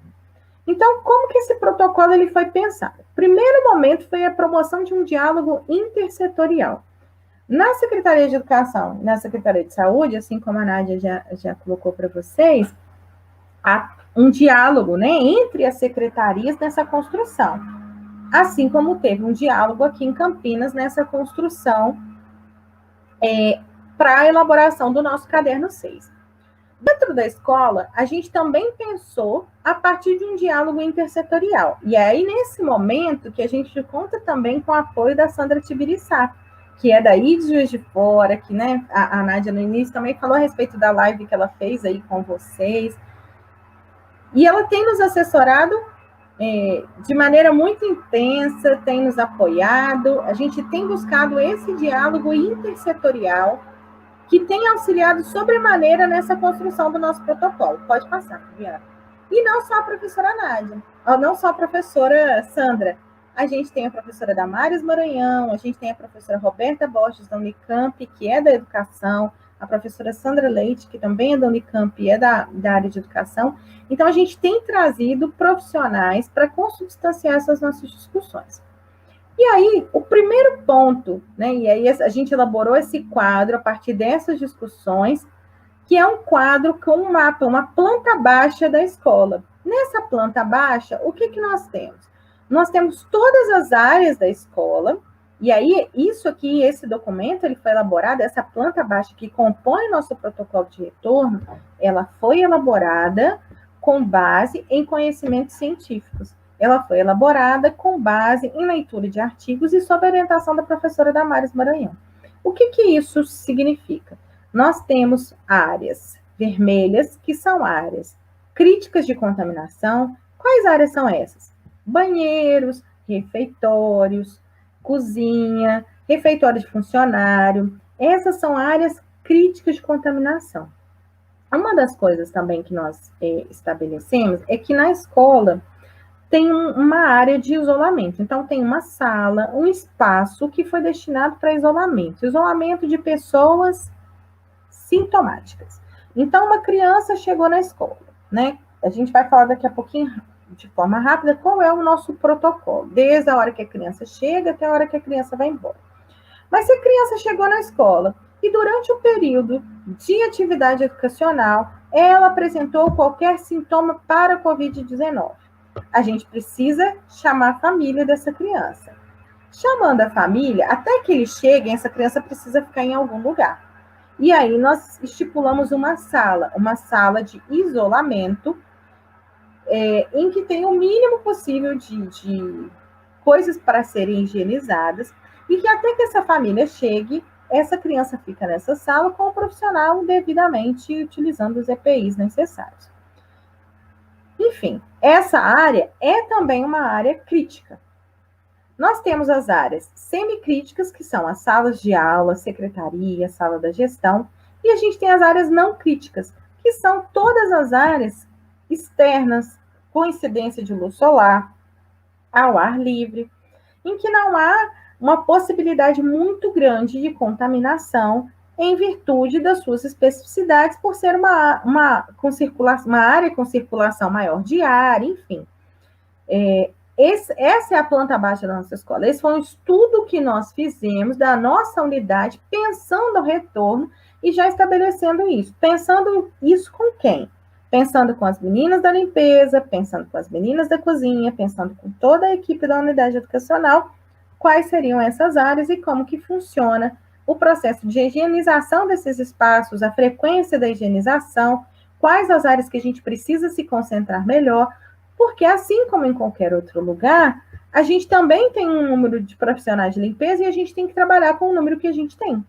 Então, como que esse protocolo ele foi pensado? Primeiro momento foi a promoção de um diálogo intersetorial. Na Secretaria de Educação, na Secretaria de Saúde, assim como a Nádia já colocou para vocês, há um diálogo, né, entre as secretarias nessa construção. Assim como teve um diálogo aqui em Campinas nessa construção para a elaboração do nosso caderno 6. Dentro da escola, a gente também pensou a partir de um diálogo intersetorial. E é aí, nesse momento, que a gente conta também com o apoio da Sandra Tibiriçá, que é daí de Juiz de Fora, que, né, a Nádia no início também falou a respeito da live que ela fez aí com vocês. E ela tem nos assessorado de maneira muito intensa, tem nos apoiado, a gente tem buscado esse diálogo intersetorial que tem auxiliado sobremaneira nessa construção do nosso protocolo. Pode passar, Fabiana. E não só a professora Nádia, não só a professora Sandra, a gente tem a professora Damares Maranhão, a gente tem a professora Roberta Borges da Unicamp, que é da educação, a professora Sandra Leite, que também é da Unicamp e é da área de educação. Então, a gente tem trazido profissionais para consubstanciar essas nossas discussões. E aí, o primeiro ponto, né, e aí a gente elaborou esse quadro a partir dessas discussões, que é um quadro com um mapa, uma planta baixa da escola. Nessa planta baixa, o que nós temos? Nós temos todas as áreas da escola, e aí isso aqui, esse documento, ele foi elaborado, essa planta baixa que compõe nosso protocolo de retorno, ela foi elaborada com base em conhecimentos científicos. Ela foi elaborada com base em leitura de artigos e sob a orientação da professora Damares Maranhão. O que isso significa? Nós temos áreas vermelhas, que são áreas críticas de contaminação. Quais áreas são essas? Banheiros, refeitórios, cozinha, refeitório de funcionário. Essas são áreas críticas de contaminação. Uma das coisas também que nós estabelecemos é que na escola tem uma área de isolamento. Então, tem uma sala, um espaço que foi destinado para isolamento de pessoas sintomáticas. Então, uma criança chegou na escola, né? A gente vai falar daqui a pouquinho, de forma rápida, qual é o nosso protocolo, desde a hora que a criança chega até a hora que a criança vai embora. Mas se a criança chegou na escola e durante o período de atividade educacional, ela apresentou qualquer sintoma para a Covid-19, a gente precisa chamar a família dessa criança. Chamando a família, até que eles cheguem, essa criança precisa ficar em algum lugar. E aí nós estipulamos uma sala de isolamento, em que tem o mínimo possível de coisas para serem higienizadas, e que até que essa família chegue, essa criança fica nessa sala com o profissional devidamente utilizando os EPIs necessários. Enfim, essa área é também uma área crítica. Nós temos as áreas semicríticas, que são as salas de aula, secretaria, sala da gestão, e a gente tem as áreas não críticas, que são todas as áreas externas, com incidência de luz solar, ao ar livre, em que não há uma possibilidade muito grande de contaminação em virtude das suas especificidades, por ser uma área com circulação maior de ar, enfim. Essa é a planta baixa da nossa escola. Esse foi um estudo que nós fizemos da nossa unidade, pensando no retorno e já estabelecendo isso. Pensando isso com quem? Pensando com as meninas da limpeza, pensando com as meninas da cozinha, pensando com toda a equipe da unidade educacional, quais seriam essas áreas e como que funciona o processo de higienização desses espaços, a frequência da higienização, quais as áreas que a gente precisa se concentrar melhor, porque assim como em qualquer outro lugar, a gente também tem um número de profissionais de limpeza e a gente tem que trabalhar com o número que a gente tem,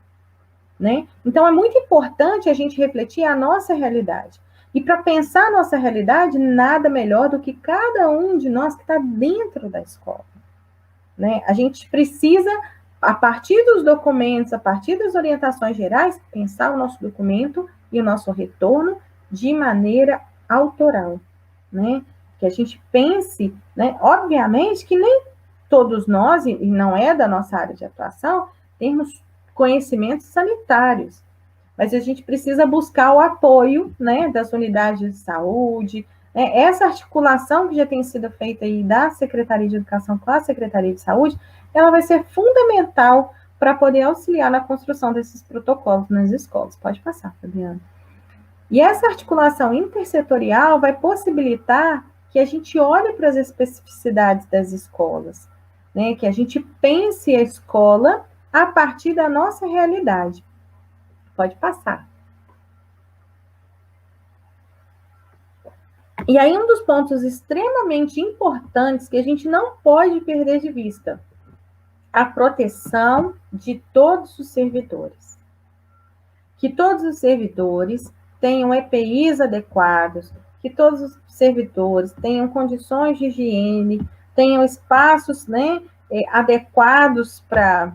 né? Então, é muito importante a gente refletir a nossa realidade. E para pensar a nossa realidade, nada melhor do que cada um de nós que está dentro da escola, né? A gente precisa, a partir dos documentos, a partir das orientações gerais, pensar o nosso documento e o nosso retorno de maneira autoral, né? Que a gente pense, né? Obviamente que nem todos nós, e não é da nossa área de atuação, temos conhecimentos sanitários, mas a gente precisa buscar o apoio, né, das unidades de saúde, né? Essa articulação que já tem sido feita aí da Secretaria de Educação com a Secretaria de Saúde, ela vai ser fundamental para poder auxiliar na construção desses protocolos nas escolas. Pode passar, Fabiana. E essa articulação intersetorial vai possibilitar que a gente olhe para as especificidades das escolas, né? Que a gente pense a escola a partir da nossa realidade. Pode passar. E aí, um dos pontos extremamente importantes que a gente não pode perder de vista, a proteção de todos os servidores. Que todos os servidores tenham EPIs adequados, que todos os servidores tenham condições de higiene, tenham espaços, né, adequados para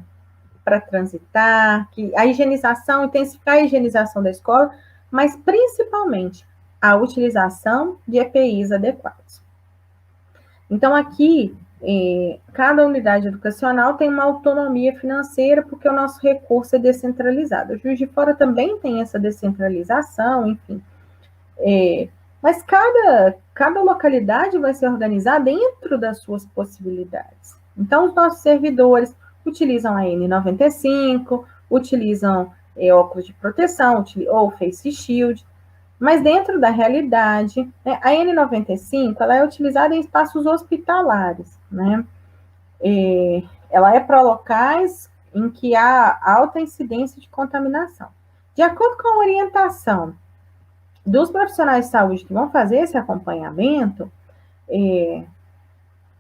transitar, que a higienização, intensificar a higienização da escola, mas principalmente a utilização de EPIs adequados. Então, aqui, cada unidade educacional tem uma autonomia financeira, porque o nosso recurso é descentralizado. O Juiz de Fora também tem essa descentralização, enfim. Mas cada localidade vai se organizar dentro das suas possibilidades. Então, os nossos servidores utilizam a N95, utilizam óculos de proteção, ou face shield, mas dentro da realidade, né, a N95 ela é utilizada em espaços hospitalares, né? Ela é para locais em que há alta incidência de contaminação. De acordo com a orientação dos profissionais de saúde que vão fazer esse acompanhamento,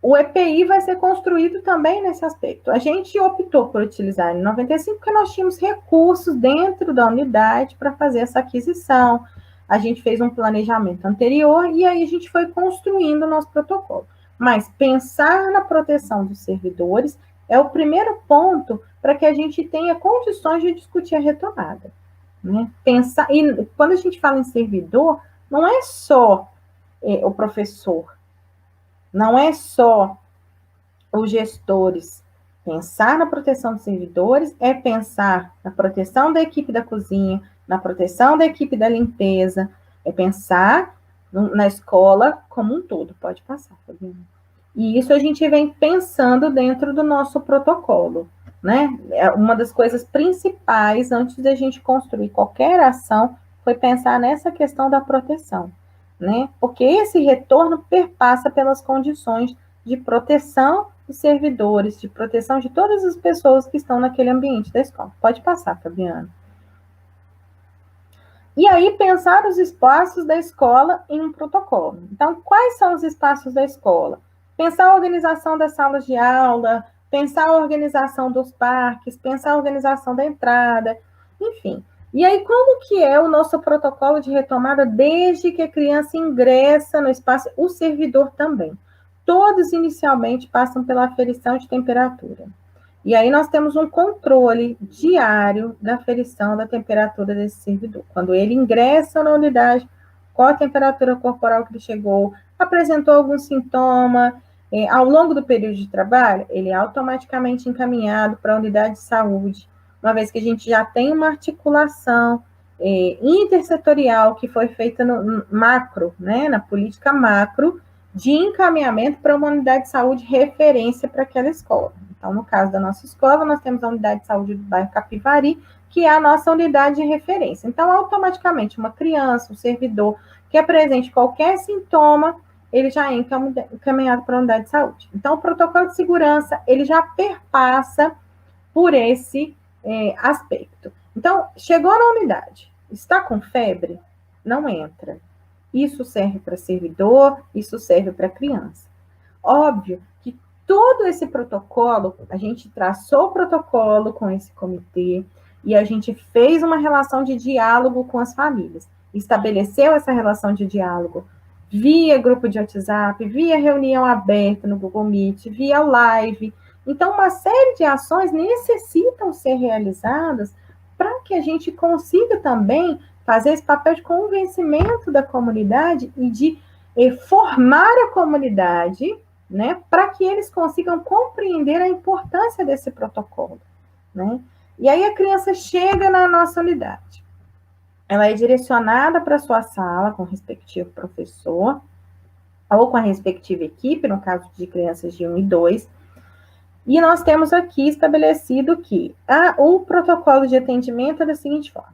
o EPI vai ser construído também nesse aspecto. A gente optou por utilizar a N95 porque nós tínhamos recursos dentro da unidade para fazer essa aquisição. A gente fez um planejamento anterior e aí a gente foi construindo o nosso protocolo. Mas pensar na proteção dos servidores é o primeiro ponto para que a gente tenha condições de discutir a retomada. Né? Pensar, e quando a gente fala em servidor, não é só o professor, não é só os gestores. Pensar na proteção dos servidores é pensar na proteção da equipe da cozinha, na proteção da equipe da limpeza, é pensar na escola como um todo. Pode passar, Fabiana. E isso a gente vem pensando dentro do nosso protocolo, né? Uma das coisas principais antes da gente construir qualquer ação foi pensar nessa questão da proteção, né? Porque esse retorno perpassa pelas condições de proteção dos servidores, de proteção de todas as pessoas que estão naquele ambiente da escola. Pode passar, Fabiana. E aí, pensar os espaços da escola em um protocolo. Então, quais são os espaços da escola? Pensar a organização das salas de aula, pensar a organização dos parques, pensar a organização da entrada, enfim. E aí, como que é o nosso protocolo de retomada desde que a criança ingressa no espaço, o servidor também? Todos inicialmente passam pela aferição de temperatura. E aí nós temos um controle diário da aferição da temperatura desse servidor. Quando ele ingressa na unidade, qual a temperatura corporal que ele chegou, apresentou algum sintoma, ao longo do período de trabalho, ele é automaticamente encaminhado para a unidade de saúde, uma vez que a gente já tem uma articulação intersetorial que foi feita no macro, né, na política macro, de encaminhamento para uma unidade de saúde referência para aquela escola. Então, no caso da nossa escola, nós temos a unidade de saúde do bairro Capivari, que é a nossa unidade de referência. Então, automaticamente, uma criança, um servidor que apresente qualquer sintoma, ele já é encaminhado para a unidade de saúde. Então, o protocolo de segurança, ele já perpassa por esse aspecto. Então, chegou na unidade, está com febre? Não entra. Isso serve para servidor, isso serve para criança. Óbvio que todo esse protocolo, a gente traçou o protocolo com esse comitê e a gente fez uma relação de diálogo com as famílias. Estabeleceu essa relação de diálogo via grupo de WhatsApp, via reunião aberta no Google Meet, via live. Então, uma série de ações necessitam ser realizadas para que a gente consiga também fazer esse papel de convencimento da comunidade e de formar a comunidade, né, para que eles consigam compreender a importância desse protocolo, né? E aí a criança chega na nossa unidade. Ela é direcionada para a sua sala com o respectivo professor ou com a respectiva equipe, no caso de crianças de 1 e 2. E nós temos aqui estabelecido que o protocolo de atendimento é da seguinte forma: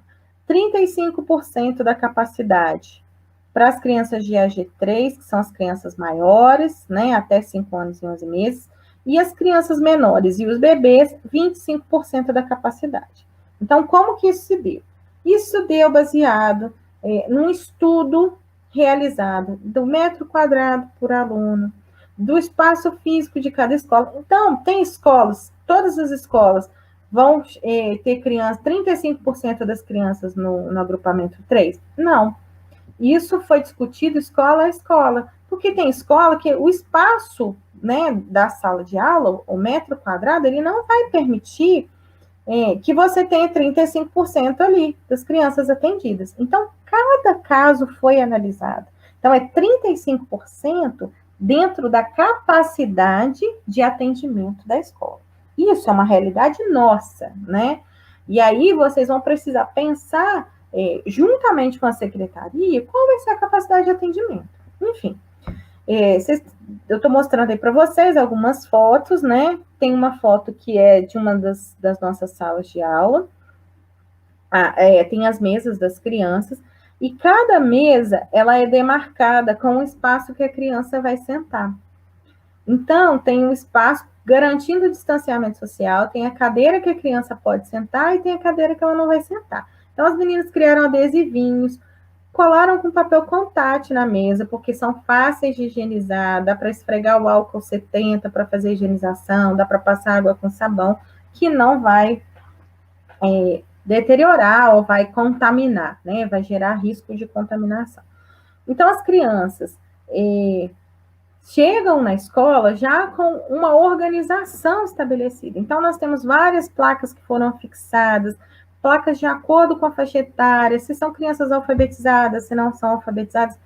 35% da capacidade para as crianças de AG3, que são as crianças maiores, né, até 5 anos e 11 meses, e as crianças menores e os bebês, 25% da capacidade. Então, como que isso se deu? Isso deu baseado num estudo realizado do metro quadrado por aluno, do espaço físico de cada escola. Então, tem escolas, todas as escolas vão ter crianças, 35% das crianças no agrupamento 3? Não. Isso foi discutido escola a escola, porque tem escola que o espaço, né, da sala de aula, o metro quadrado, ele não vai permitir que você tenha 35% ali das crianças atendidas. Então, cada caso foi analisado. Então, é 35% dentro da capacidade de atendimento da escola. Isso é uma realidade nossa, né? E aí vocês vão precisar pensar, juntamente com a secretaria, qual vai ser a capacidade de atendimento. Enfim, eu estou mostrando aí para vocês algumas fotos, né? Tem uma foto que é de uma das nossas salas de aula. Tem as mesas das crianças, e cada mesa, ela é demarcada com o espaço que a criança vai sentar. Então, tem um espaço garantindo o distanciamento social, tem a cadeira que a criança pode sentar e tem a cadeira que ela não vai sentar. Então, as meninas criaram adesivinhos, colaram com papel contact na mesa, porque são fáceis de higienizar, dá para esfregar o álcool 70 para fazer a higienização, dá para passar água com sabão, que não vai deteriorar ou vai contaminar, né? Vai gerar risco de contaminação. Então, as crianças chegam na escola já com uma organização estabelecida. Então, nós temos várias placas que foram fixadas, placas de acordo com a faixa etária, se são crianças alfabetizadas, se não são alfabetizadas.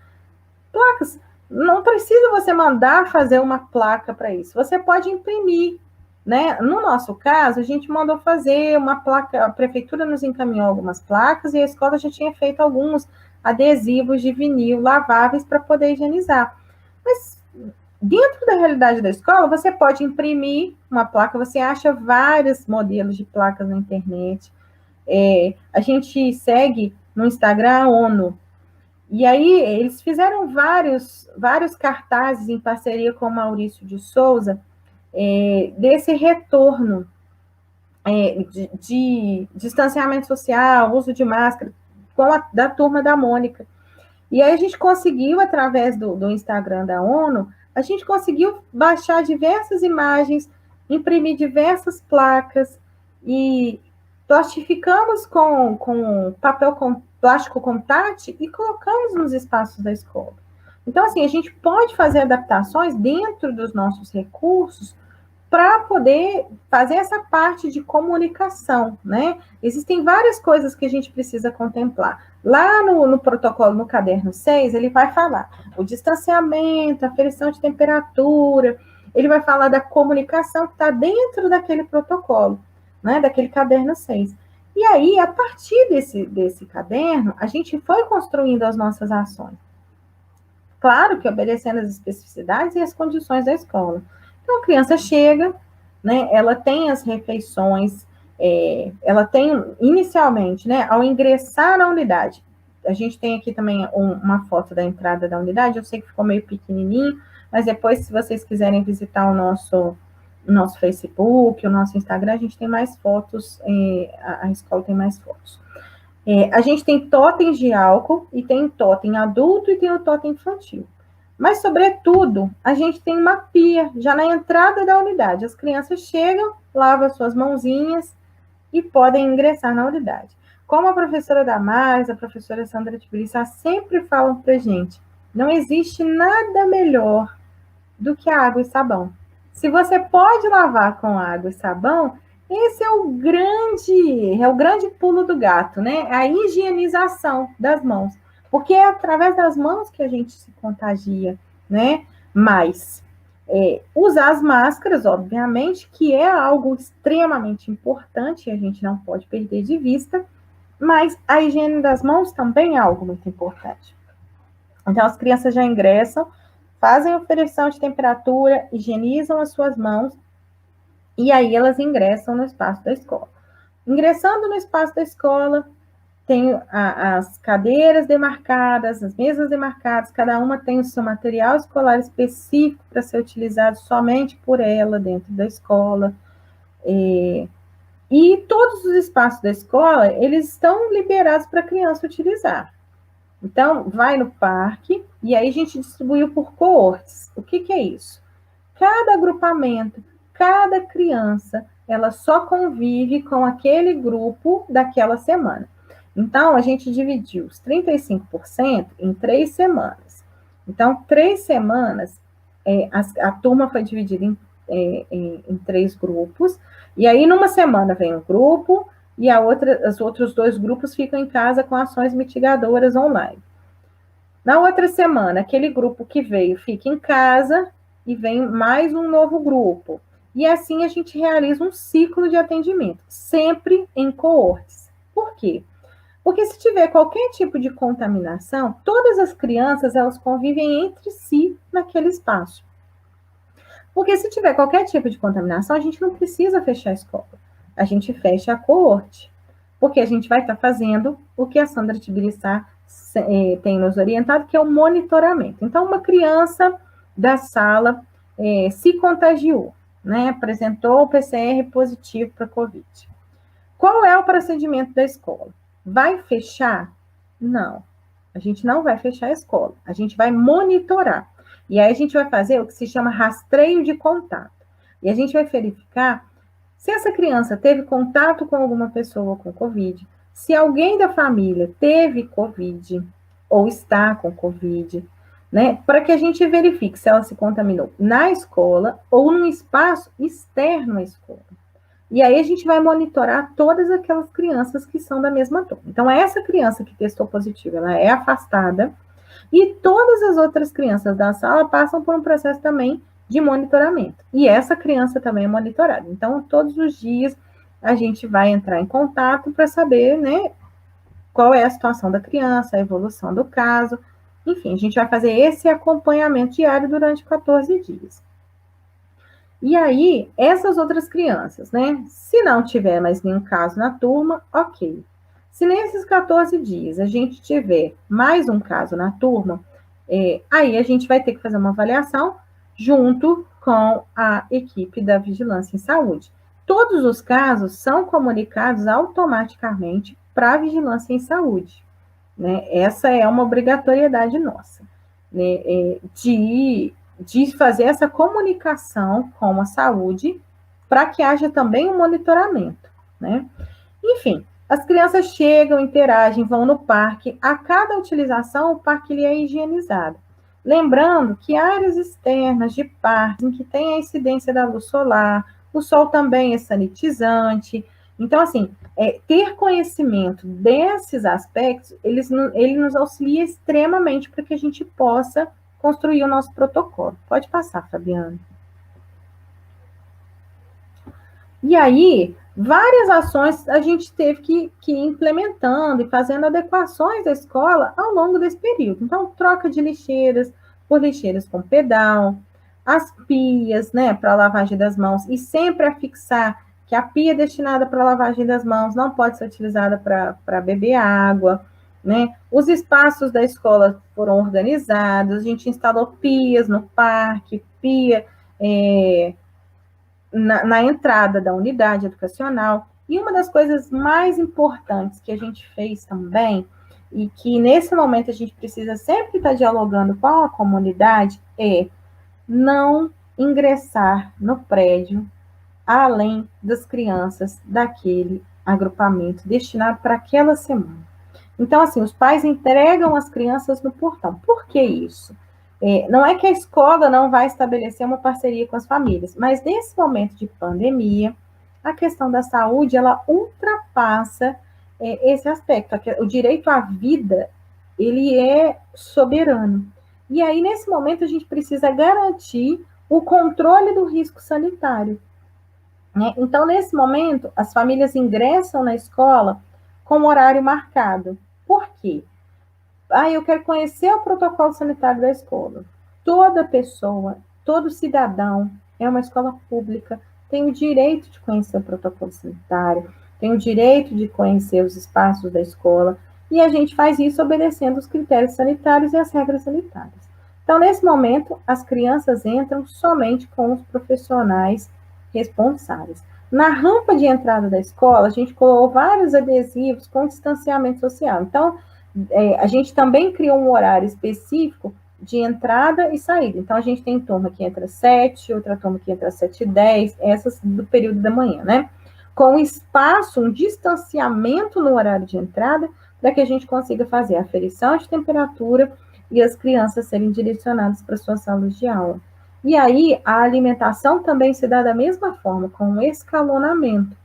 Placas, não precisa você mandar fazer uma placa para isso, você pode imprimir, né? No nosso caso, a gente mandou fazer uma placa, a prefeitura nos encaminhou algumas placas e a escola já tinha feito alguns adesivos de vinil laváveis para poder higienizar. Mas dentro da realidade da escola, você pode imprimir uma placa, você acha vários modelos de placas na internet. A gente segue no Instagram a ONU, e aí eles fizeram vários cartazes em parceria com o Maurício de Souza, desse retorno de distanciamento social, uso de máscara, da turma da Mônica. E aí a gente conseguiu, através do Instagram da ONU, a gente conseguiu baixar diversas imagens, imprimir diversas placas e plastificamos com papel plástico contact e colocamos nos espaços da escola. Então, assim, a gente pode fazer adaptações dentro dos nossos recursos para poder fazer essa parte de comunicação, né? Existem várias coisas que a gente precisa contemplar. Lá no protocolo, no caderno 6, ele vai falar o distanciamento, a aferição de temperatura, ele vai falar da comunicação que está dentro daquele protocolo, né? Daquele caderno 6. E aí, a partir desse caderno, a gente foi construindo as nossas ações. Claro que obedecendo as especificidades e as condições da escola. Então, a criança chega, né, ela tem as refeições, ela tem, inicialmente, né, ao ingressar na unidade, a gente tem aqui também uma foto da entrada da unidade, eu sei que ficou meio pequenininho, mas depois, se vocês quiserem visitar o nosso Facebook, o nosso Instagram, a gente tem mais fotos, a escola tem mais fotos. A gente tem totens de álcool, e tem totem adulto, e tem o totem infantil. Mas, sobretudo, a gente tem uma pia já na entrada da unidade. As crianças chegam, lavam suas mãozinhas e podem ingressar na unidade. Como a professora Damares, a professora Sandra Tibiriçá sempre falam para a gente, não existe nada melhor do que a água e sabão. Se você pode lavar com água e sabão, esse é o grande pulo do gato, né? A higienização das mãos. Porque é através das mãos que a gente se contagia, né? Mas usar as máscaras, obviamente, que é algo extremamente importante, a gente não pode perder de vista, mas a higiene das mãos também é algo muito importante. Então, as crianças já ingressam, fazem a aferição de temperatura, higienizam as suas mãos, e aí elas ingressam no espaço da escola. Ingressando no espaço da escola, tem as cadeiras demarcadas, as mesas demarcadas, cada uma tem o seu material escolar específico para ser utilizado somente por ela dentro da escola. E todos os espaços da escola, eles estão liberados para a criança utilizar. Então, vai no parque, e aí a gente distribuiu por coortes. O que é isso? Cada agrupamento, cada criança, ela só convive com aquele grupo daquela semana. Então, a gente dividiu os 35% em 3 semanas. Então, 3 semanas, a turma foi dividida em 3 grupos, e aí numa semana vem um grupo, e os outros 2 grupos ficam em casa com ações mitigadoras online. Na outra semana, aquele grupo que veio fica em casa, e vem mais um novo grupo. E assim a gente realiza um ciclo de atendimento, sempre em coortes. Por quê? Porque se tiver qualquer tipo de contaminação, todas as crianças, elas convivem entre si naquele espaço. Porque se tiver qualquer tipo de contaminação, a gente não precisa fechar a escola. A gente fecha a coorte. Porque a gente vai estar fazendo o que a Sandra Tibiriçá tem nos orientado, que é o monitoramento. Então, uma criança da sala se contagiou, né? Apresentou o PCR positivo para COVID. Qual é o procedimento da escola? Vai fechar? Não. A gente não vai fechar a escola. A gente vai monitorar. E aí a gente vai fazer o que se chama rastreio de contato. E a gente vai verificar se essa criança teve contato com alguma pessoa com COVID, se alguém da família teve COVID ou está com COVID, né? Para que a gente verifique se ela se contaminou na escola ou num espaço externo à escola. E aí a gente vai monitorar todas aquelas crianças que são da mesma turma. Então, essa criança que testou positivo, ela é afastada e todas as outras crianças da sala passam por um processo também de monitoramento. E essa criança também é monitorada. Então, todos os dias a gente vai entrar em contato para saber, né, qual é a situação da criança, a evolução do caso. Enfim, a gente vai fazer esse acompanhamento diário durante 14 dias. E aí, essas outras crianças, né? Se não tiver mais nenhum caso na turma, ok. Se nesses 14 dias a gente tiver mais um caso na turma, aí a gente vai ter que fazer uma avaliação junto com a equipe da Vigilância em Saúde. Todos os casos são comunicados automaticamente para a Vigilância em Saúde, né? Essa é uma obrigatoriedade nossa, né? De fazer essa comunicação com a saúde para que haja também um monitoramento, né? Enfim, as crianças chegam, interagem, vão no parque. A cada utilização, o parque ele é higienizado. Lembrando que áreas externas de parques em que tem a incidência da luz solar, o sol também é sanitizante. Então, assim, ter conhecimento desses aspectos, ele nos auxilia extremamente para que a gente possa construir o nosso protocolo. Pode passar, Fabiana. E aí, várias ações a gente teve que ir implementando e fazendo adequações da escola ao longo desse período. Então, troca de lixeiras por lixeiras com pedal, as pias, né, para lavagem das mãos, e sempre afixar que a pia destinada para lavagem das mãos não pode ser utilizada para beber água, né? Os espaços da escola foram organizados, a gente instalou pias no parque, pia na entrada da unidade educacional. E uma das coisas mais importantes que a gente fez também, e que nesse momento a gente precisa sempre estar dialogando com a comunidade, é não ingressar no prédio além das crianças daquele agrupamento destinado para aquela semana. Então, assim, os pais entregam as crianças no portão. Por que isso? Não é que a escola não vai estabelecer uma parceria com as famílias, mas nesse momento de pandemia, a questão da saúde, ela ultrapassa esse aspecto. O direito à vida, ele é soberano. E aí, nesse momento, a gente precisa garantir o controle do risco sanitário, né? Então, nesse momento, as famílias ingressam na escola com horário marcado. Por quê? Eu quero conhecer o protocolo sanitário da escola. Toda pessoa, todo cidadão, é uma escola pública, tem o direito de conhecer o protocolo sanitário, tem o direito de conhecer os espaços da escola, e a gente faz isso obedecendo os critérios sanitários e as regras sanitárias. Então, nesse momento, as crianças entram somente com os profissionais responsáveis. Na rampa de entrada da escola, a gente colocou vários adesivos com distanciamento social. Então, a gente também criou um horário específico de entrada e saída. Então, a gente tem turma que entra às 7, outra turma que entra às 7h10, essas do período da manhã, né? Com espaço, um distanciamento no horário de entrada, para que a gente consiga fazer a aferição de temperatura e as crianças serem direcionadas para suas salas de aula. E aí, a alimentação também se dá da mesma forma, com um escalonamento,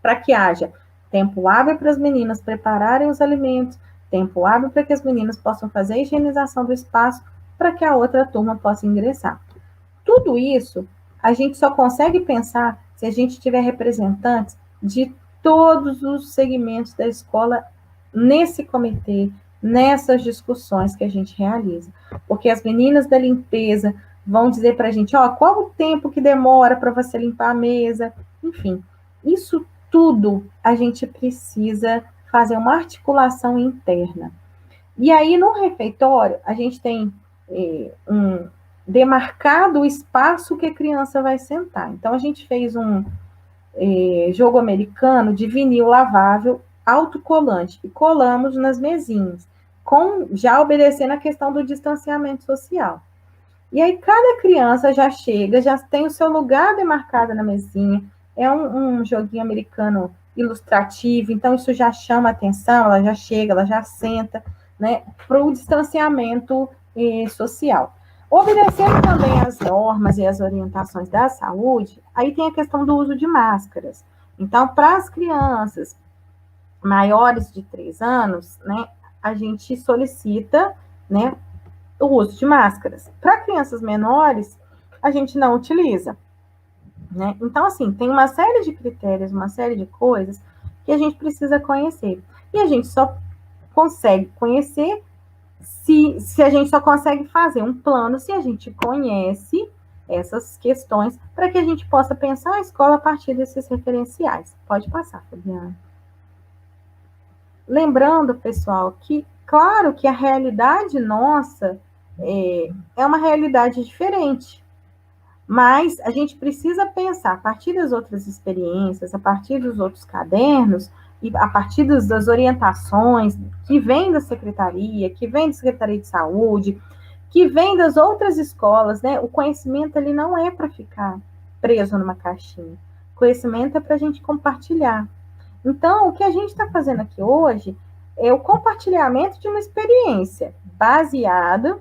para que haja tempo hábil para as meninas prepararem os alimentos, tempo hábil para que as meninas possam fazer a higienização do espaço, para que a outra turma possa ingressar. Tudo isso, a gente só consegue pensar se a gente tiver representantes de todos os segmentos da escola nesse comitê, nessas discussões que a gente realiza. Porque as meninas da limpeza vão dizer para a gente, qual o tempo que demora para você limpar a mesa, enfim. Isso tudo a gente precisa fazer uma articulação interna. E aí, no refeitório, a gente tem demarcado o espaço que a criança vai sentar. Então, a gente fez um jogo americano de vinil lavável autocolante e colamos nas mesinhas, já obedecendo a questão do distanciamento social. E aí, cada criança já chega, já tem o seu lugar demarcado na mesinha. É um joguinho americano ilustrativo, então isso já chama atenção, ela já chega, ela já senta, né, para o distanciamento social. Obedecendo também as normas e as orientações da saúde, aí tem a questão do uso de máscaras. Então, para as crianças maiores de 3 anos, né, a gente solicita, né, o uso de máscaras. Para crianças menores, a gente não utiliza, né? Então, assim, tem uma série de critérios, uma série de coisas que a gente precisa conhecer. E a gente só consegue conhecer se a gente só consegue fazer um plano se a gente conhece essas questões para que a gente possa pensar a escola a partir desses referenciais. Pode passar, Fabiana. Lembrando, pessoal, que, claro, que a realidade nossa é uma realidade diferente, mas a gente precisa pensar a partir das outras experiências, a partir dos outros cadernos, e a partir das orientações que vêm da secretaria, que vem da Secretaria de Saúde, que vem das outras escolas, né? O conhecimento ele não é para ficar preso numa caixinha. O conhecimento é para a gente compartilhar. Então, o que a gente está fazendo aqui hoje é o compartilhamento de uma experiência baseada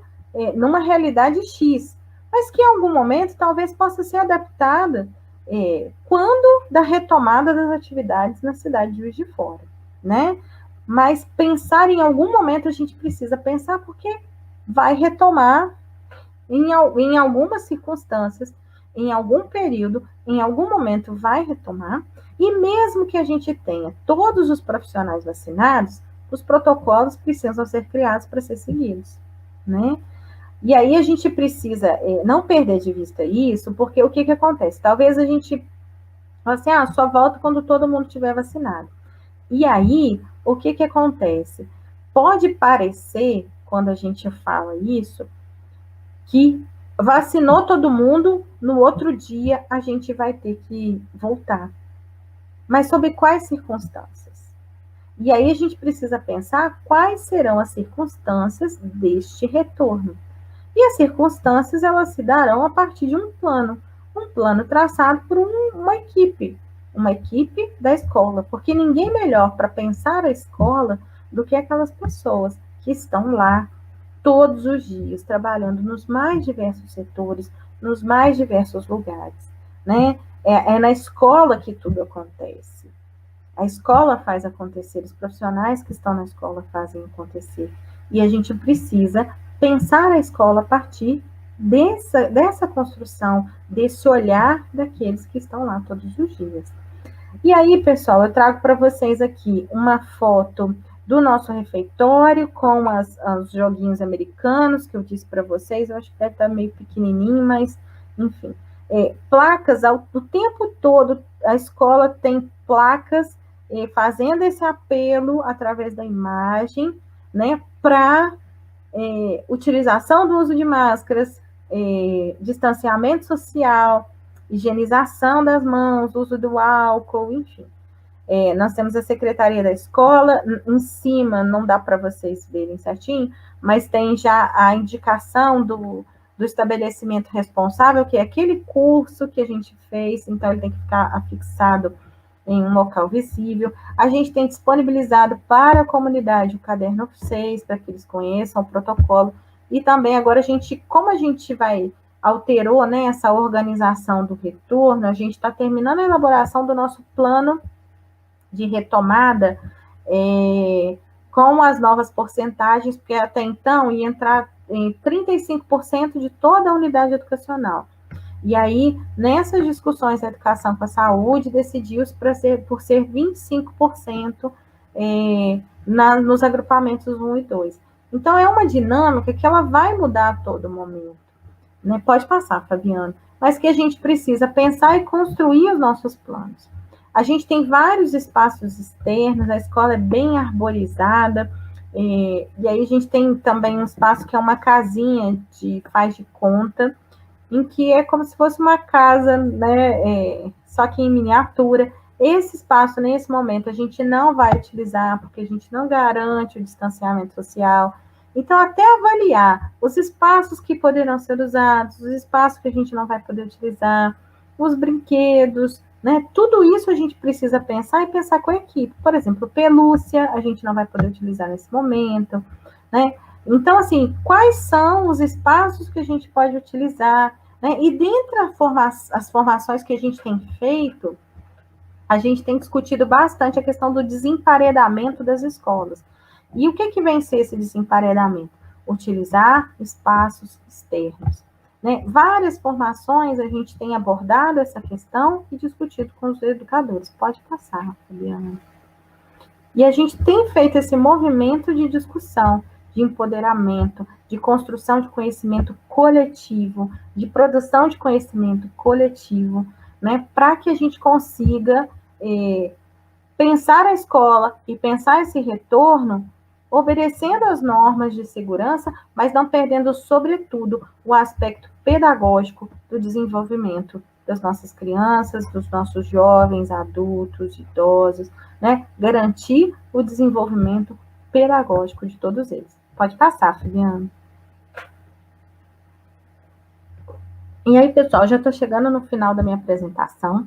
numa realidade X, mas que em algum momento talvez possa ser adaptada quando da retomada das atividades na cidade de Juiz de Fora, né? Mas pensar em algum momento a gente precisa pensar porque vai retomar em algumas circunstâncias, em algum período, em algum momento vai retomar, e mesmo que a gente tenha todos os profissionais vacinados, os protocolos precisam ser criados para ser seguidos, né? E aí a gente precisa não perder de vista isso, porque o que acontece? Talvez a gente fale assim, só volta quando todo mundo estiver vacinado. E aí, o que acontece? Pode parecer, quando a gente fala isso, que vacinou todo mundo, no outro dia a gente vai ter que voltar. Mas sob quais circunstâncias? E aí a gente precisa pensar quais serão as circunstâncias deste retorno. E as circunstâncias, elas se darão a partir de um plano traçado por uma equipe da escola, porque ninguém melhor para pensar a escola do que aquelas pessoas que estão lá todos os dias, trabalhando nos mais diversos setores, nos mais diversos lugares, né? É na escola que tudo acontece. A escola faz acontecer, os profissionais que estão na escola fazem acontecer. E a gente precisa pensar a escola a partir dessa construção, desse olhar daqueles que estão lá todos os dias. E aí, pessoal, eu trago para vocês aqui uma foto do nosso refeitório com os joguinhos americanos que eu disse para vocês. Eu acho que deve estar meio pequenininho, mas, enfim. Placas, o tempo todo, a escola tem placas fazendo esse apelo através da imagem, né, para utilização do uso de máscaras, distanciamento social, higienização das mãos, uso do álcool, enfim. Nós temos a secretaria da escola, em cima, não dá para vocês verem certinho, mas tem já a indicação do estabelecimento responsável, que é aquele curso que a gente fez, então ele tem que ficar afixado em um local visível. A gente tem disponibilizado para a comunidade o caderno 6, para que eles conheçam o protocolo, e também agora como a gente alterou, né, essa organização do retorno, a gente está terminando a elaboração do nosso plano de retomada com as novas porcentagens, porque até então ia entrar em 35% de toda a unidade educacional. E aí, nessas discussões da educação com a saúde, decidiu-se por ser 25% nos agrupamentos 1 e 2. Então, é uma dinâmica que ela vai mudar a todo momento. Né? Pode passar, Fabiana. Mas que a gente precisa pensar e construir os nossos planos. A gente tem vários espaços externos, a escola é bem arborizada, e aí a gente tem também um espaço que é uma casinha faz de conta, em que é como se fosse uma casa, né, só que em miniatura. Esse espaço, nesse momento, a gente não vai utilizar, porque a gente não garante o distanciamento social. Então, até avaliar os espaços que poderão ser usados, os espaços que a gente não vai poder utilizar, os brinquedos, né? Tudo isso a gente precisa pensar e pensar com a equipe. Por exemplo, pelúcia, a gente não vai poder utilizar nesse momento, né? Então, assim, quais são os espaços que a gente pode utilizar, né? E dentre as formações que a gente tem feito, a gente tem discutido bastante a questão do desemparedamento das escolas. E o que vem ser esse desemparedamento? Utilizar espaços externos. Né? Várias formações a gente tem abordado essa questão e discutido com os educadores. Pode passar, Fabiana. E a gente tem feito esse movimento de discussão, de empoderamento, de construção de conhecimento coletivo, de produção de conhecimento coletivo, né, para que a gente consiga pensar a escola e pensar esse retorno obedecendo às normas de segurança, mas não perdendo, sobretudo, o aspecto pedagógico do desenvolvimento das nossas crianças, dos nossos jovens, adultos, idosos, né? Garantir o desenvolvimento pedagógico de todos eles. Pode passar, Fabiana. E aí, pessoal, já estou chegando no final da minha apresentação.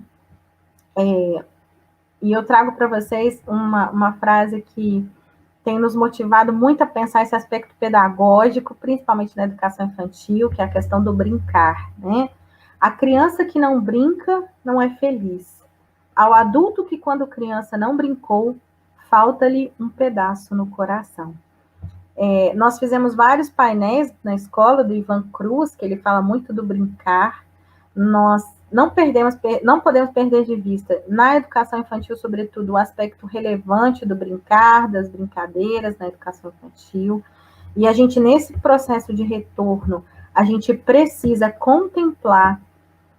E eu trago para vocês uma frase que tem nos motivado muito a pensar esse aspecto pedagógico, principalmente na educação infantil, que é a questão do brincar, né? A criança que não brinca não é feliz. Ao adulto que, quando criança, não brincou, falta-lhe um pedaço no coração. Nós fizemos vários painéis na escola do Ivan Cruz, que ele fala muito do brincar. Nós não podemos perder de vista, na educação infantil, sobretudo, o aspecto relevante do brincar, das brincadeiras na educação infantil. E a gente, nesse processo de retorno, a gente precisa contemplar,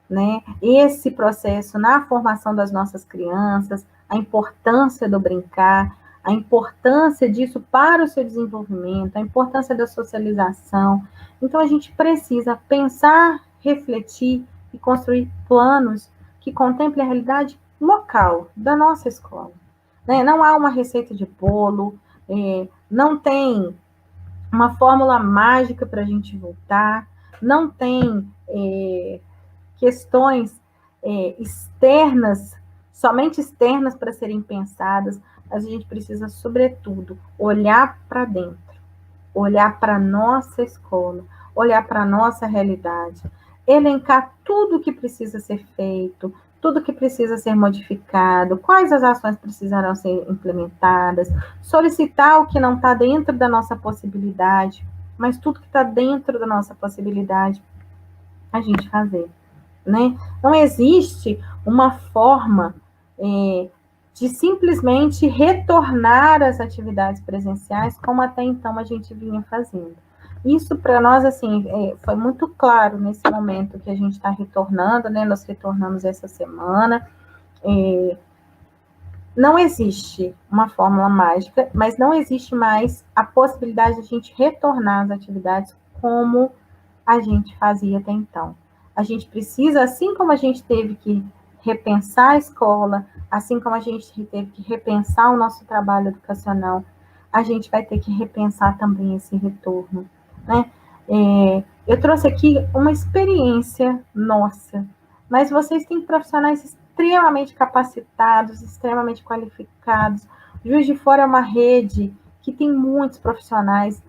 né, esse processo na formação das nossas crianças, a importância do brincar, a importância disso para o seu desenvolvimento, a importância da socialização. Então, a gente precisa pensar, refletir e construir planos que contemplem a realidade local da nossa escola. Né? Não há uma receita de bolo, não tem uma fórmula mágica para a gente voltar, não tem questões externas, somente externas para serem pensadas, mas a gente precisa, sobretudo, olhar para dentro, olhar para a nossa escola, olhar para a nossa realidade, elencar tudo o que precisa ser feito, tudo que precisa ser modificado, quais as ações precisarão ser implementadas, solicitar o que não está dentro da nossa possibilidade, mas tudo que está dentro da nossa possibilidade, a gente fazer. Né? Não existe uma forma de simplesmente retornar às atividades presenciais como até então a gente vinha fazendo. Isso para nós, assim, foi muito claro nesse momento que a gente está retornando, né? Nós retornamos essa semana. Não existe uma fórmula mágica, mas não existe mais a possibilidade de a gente retornar às atividades como a gente fazia até então. A gente precisa, assim como a gente teve que repensar a escola, assim como a gente teve que repensar o nosso trabalho educacional, a gente vai ter que repensar também esse retorno. Né? Eu trouxe aqui uma experiência nossa, mas vocês têm profissionais extremamente capacitados, extremamente qualificados. Juiz de Fora é uma rede que tem muitos profissionais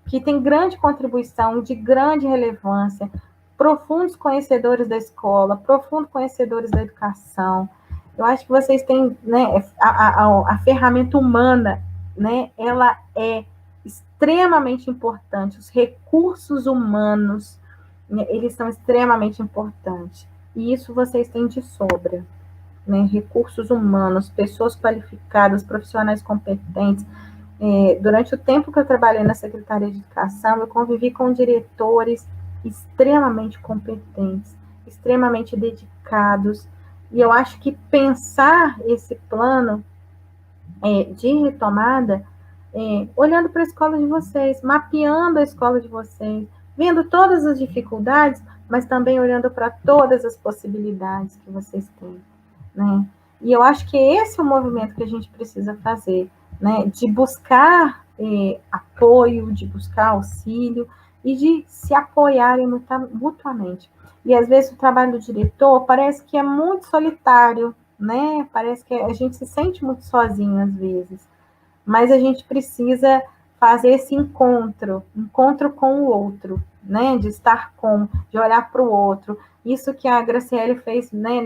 que tem grande contribuição, de grande relevância, profundos conhecedores da escola, profundos conhecedores da educação. Eu acho que vocês têm, né, a ferramenta humana, né, ela é extremamente importante. Os recursos humanos, né, eles são extremamente importantes. E isso vocês têm de sobra. Né, recursos humanos, pessoas qualificadas, profissionais competentes. Durante o tempo que eu trabalhei na Secretaria de Educação, eu convivi com diretores extremamente competentes, extremamente dedicados, e eu acho que pensar esse plano de retomada, olhando para a escola de vocês, mapeando a escola de vocês, vendo todas as dificuldades, mas também olhando para todas as possibilidades que vocês têm, né? E eu acho que esse é o movimento que a gente precisa fazer, né, de buscar apoio, de buscar auxílio e de se apoiarem mutuamente. E às vezes o trabalho do diretor parece que é muito solitário, né? Parece que a gente se sente muito sozinho às vezes. mas a gente precisa fazer esse encontro com o outro, né? De estar de olhar para o outro. Isso que a Graciele fez, né,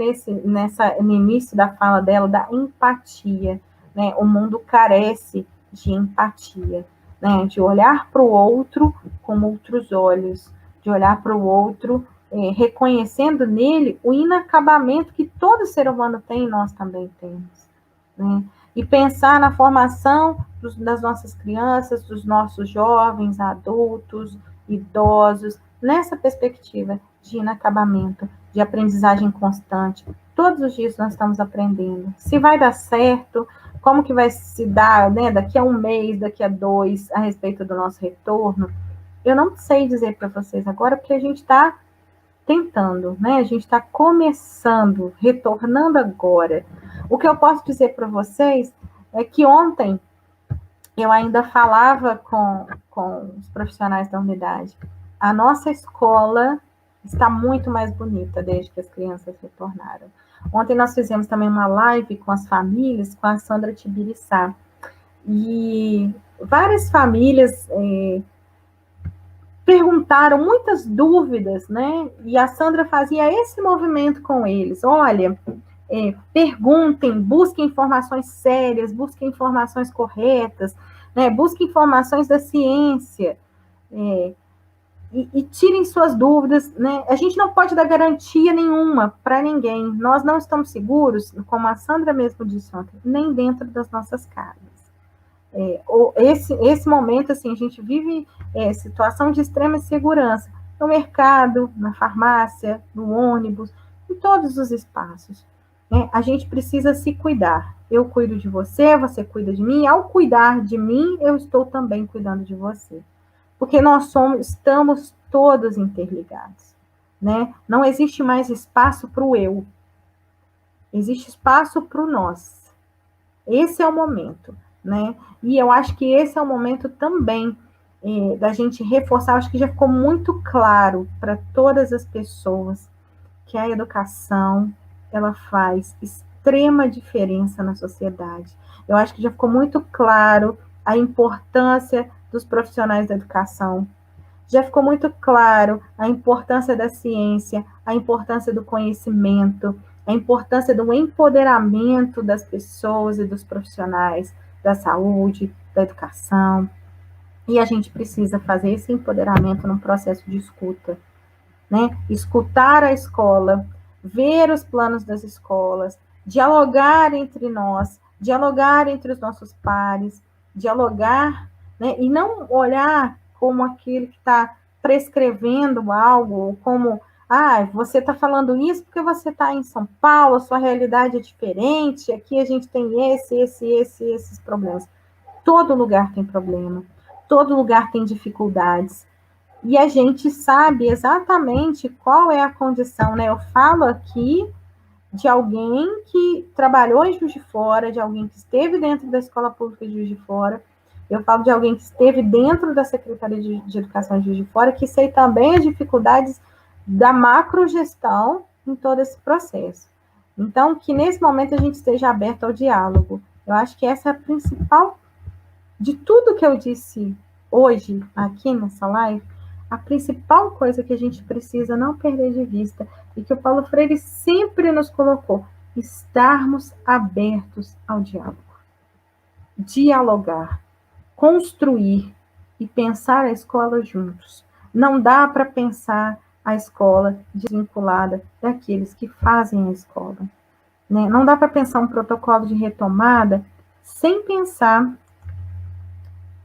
no início da fala dela, da empatia, né? O mundo carece de empatia, né? De olhar para o outro com outros olhos, de olhar para o outro reconhecendo nele o inacabamento que todo ser humano tem e nós também temos, né? E pensar na formação das nossas crianças, dos nossos jovens, adultos, idosos, nessa perspectiva de inacabamento, de aprendizagem constante. Todos os dias nós estamos aprendendo. Se vai dar certo, como que vai se dar, né, daqui a um mês, daqui a 2, a respeito do nosso retorno, eu não sei dizer para vocês agora, porque a gente está tentando, né? A gente está começando, retornando agora. O que eu posso dizer para vocês é que ontem eu ainda falava com os profissionais da unidade. A nossa escola está muito mais bonita desde que as crianças retornaram. Ontem nós fizemos também uma live com as famílias, com a Sandra Tibiriçá. E várias famílias perguntaram muitas dúvidas, né? E a Sandra fazia esse movimento com eles. Olha, perguntem, busquem informações sérias, busquem informações corretas, né? Busquem informações da ciência, e tirem suas dúvidas, né? A gente não pode dar garantia nenhuma para ninguém. Nós não estamos seguros, como a Sandra mesmo disse ontem, nem dentro das nossas casas. Esse momento, assim, a gente vive situação de extrema insegurança no mercado, na farmácia, no ônibus, em todos os espaços, né? A gente precisa se cuidar. Eu cuido de você, você cuida de mim. Ao cuidar de mim, eu estou também cuidando de você. Porque nós estamos todos interligados, né? Não existe mais espaço para o eu. Existe espaço para o nós. Esse é o momento, né? E eu acho que esse é o momento também da gente reforçar. Acho que já ficou muito claro para todas as pessoas que a educação, ela faz extrema diferença na sociedade. Eu acho que já ficou muito claro a importância dos profissionais da educação. Já ficou muito claro a importância da ciência, a importância do conhecimento, a importância do empoderamento das pessoas e dos profissionais da saúde, da educação. E a gente precisa fazer esse empoderamento num processo de escuta, né? Escutar a escola, ver os planos das escolas, dialogar entre nós, dialogar entre os nossos pares, dialogar, né? E não olhar como aquele que está prescrevendo algo, como, você está falando isso porque você está em São Paulo, a sua realidade é diferente, aqui a gente tem esses problemas. Todo lugar tem problema, todo lugar tem dificuldades. E a gente sabe exatamente qual é a condição, né? Eu falo aqui de alguém que trabalhou em Juiz de Fora, de alguém que esteve dentro da Escola Pública de Juiz de Fora. Eu falo de alguém que esteve dentro da Secretaria de Educação de Juiz de Fora, que sei também as dificuldades da macrogestão em todo esse processo. Então, que nesse momento a gente esteja aberto ao diálogo. Eu acho que essa é a principal, de tudo que eu disse hoje aqui nessa live, a principal coisa que a gente precisa não perder de vista e que o Paulo Freire sempre nos colocou, estarmos abertos ao diálogo. Dialogar, construir e pensar a escola juntos. Não dá para pensar a escola desvinculada daqueles que fazem a escola, né? Não dá para pensar um protocolo de retomada sem pensar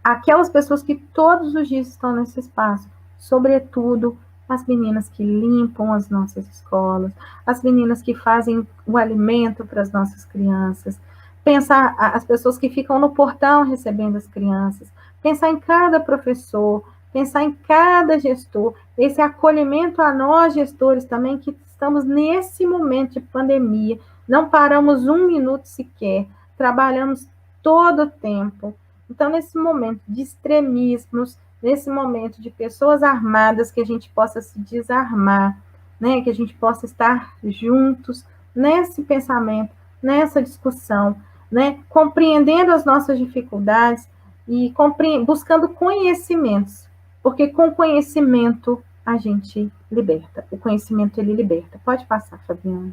aquelas pessoas que todos os dias estão nesse espaço, sobretudo as meninas que limpam as nossas escolas, as meninas que fazem o alimento para as nossas crianças, pensar as pessoas que ficam no portão recebendo as crianças, pensar em cada professor, pensar em cada gestor, esse acolhimento a nós gestores também, que estamos nesse momento de pandemia, não paramos um minuto sequer, trabalhamos todo o tempo. Então, nesse momento de extremismos, nesse momento de pessoas armadas, que a gente possa se desarmar, né? Que a gente possa estar juntos nesse pensamento, nessa discussão, né? Compreendendo as nossas dificuldades e buscando conhecimentos, porque com conhecimento a gente liberta. O conhecimento, ele liberta. Pode passar, Fabiana.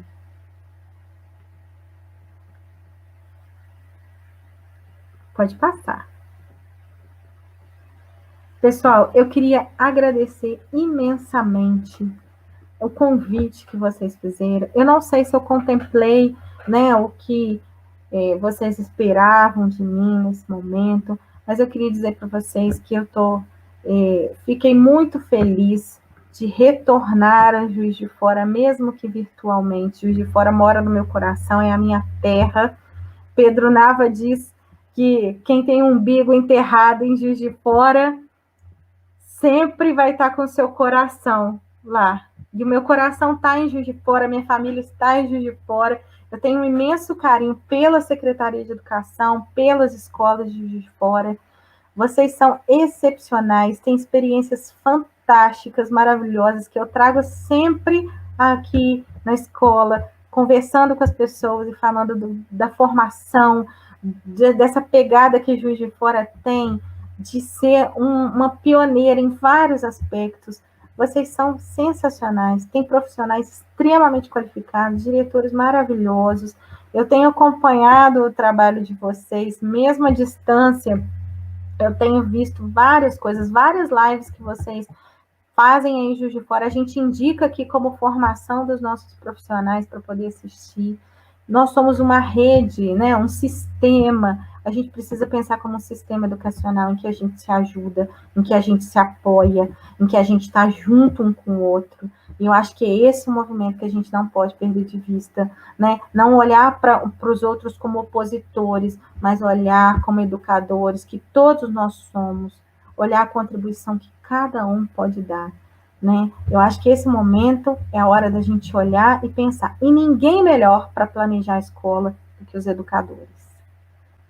Pode passar. Pessoal, eu queria agradecer imensamente o convite que vocês fizeram. Eu não sei se eu contemplei, né, o que vocês esperavam de mim nesse momento, mas eu queria dizer para vocês que fiquei muito feliz de retornar a Juiz de Fora, mesmo que virtualmente. Juiz de Fora mora no meu coração, é a minha terra. Pedro Nava diz que quem tem um umbigo enterrado em Juiz de Fora sempre vai estar com o seu coração lá. E o meu coração está em Juiz de Fora, minha família está em Juiz de Fora. Eu tenho um imenso carinho pela Secretaria de Educação, pelas escolas de Juiz de Fora. Vocês são excepcionais, têm experiências fantásticas, maravilhosas, que eu trago sempre aqui na escola, conversando com as pessoas e falando da formação, dessa pegada que Juiz de Fora tem, de ser uma pioneira em vários aspectos. Vocês são sensacionais, têm profissionais extremamente qualificados, diretores maravilhosos. Eu tenho acompanhado o trabalho de vocês, mesmo à distância. Eu tenho visto várias coisas, várias lives que vocês fazem aí em Juiz de Fora. A gente indica aqui como formação dos nossos profissionais para poder assistir. Nós somos uma rede, né, um sistema. A gente precisa pensar como um sistema educacional em que a gente se ajuda, em que a gente se apoia, em que a gente está junto um com o outro. E eu acho que é esse o movimento que a gente não pode perder de vista, né? Não olhar para os outros como opositores, mas olhar como educadores, que todos nós somos, olhar a contribuição que cada um pode dar, né? Eu acho que esse momento é a hora da gente olhar e pensar. E ninguém melhor para planejar a escola do que os educadores.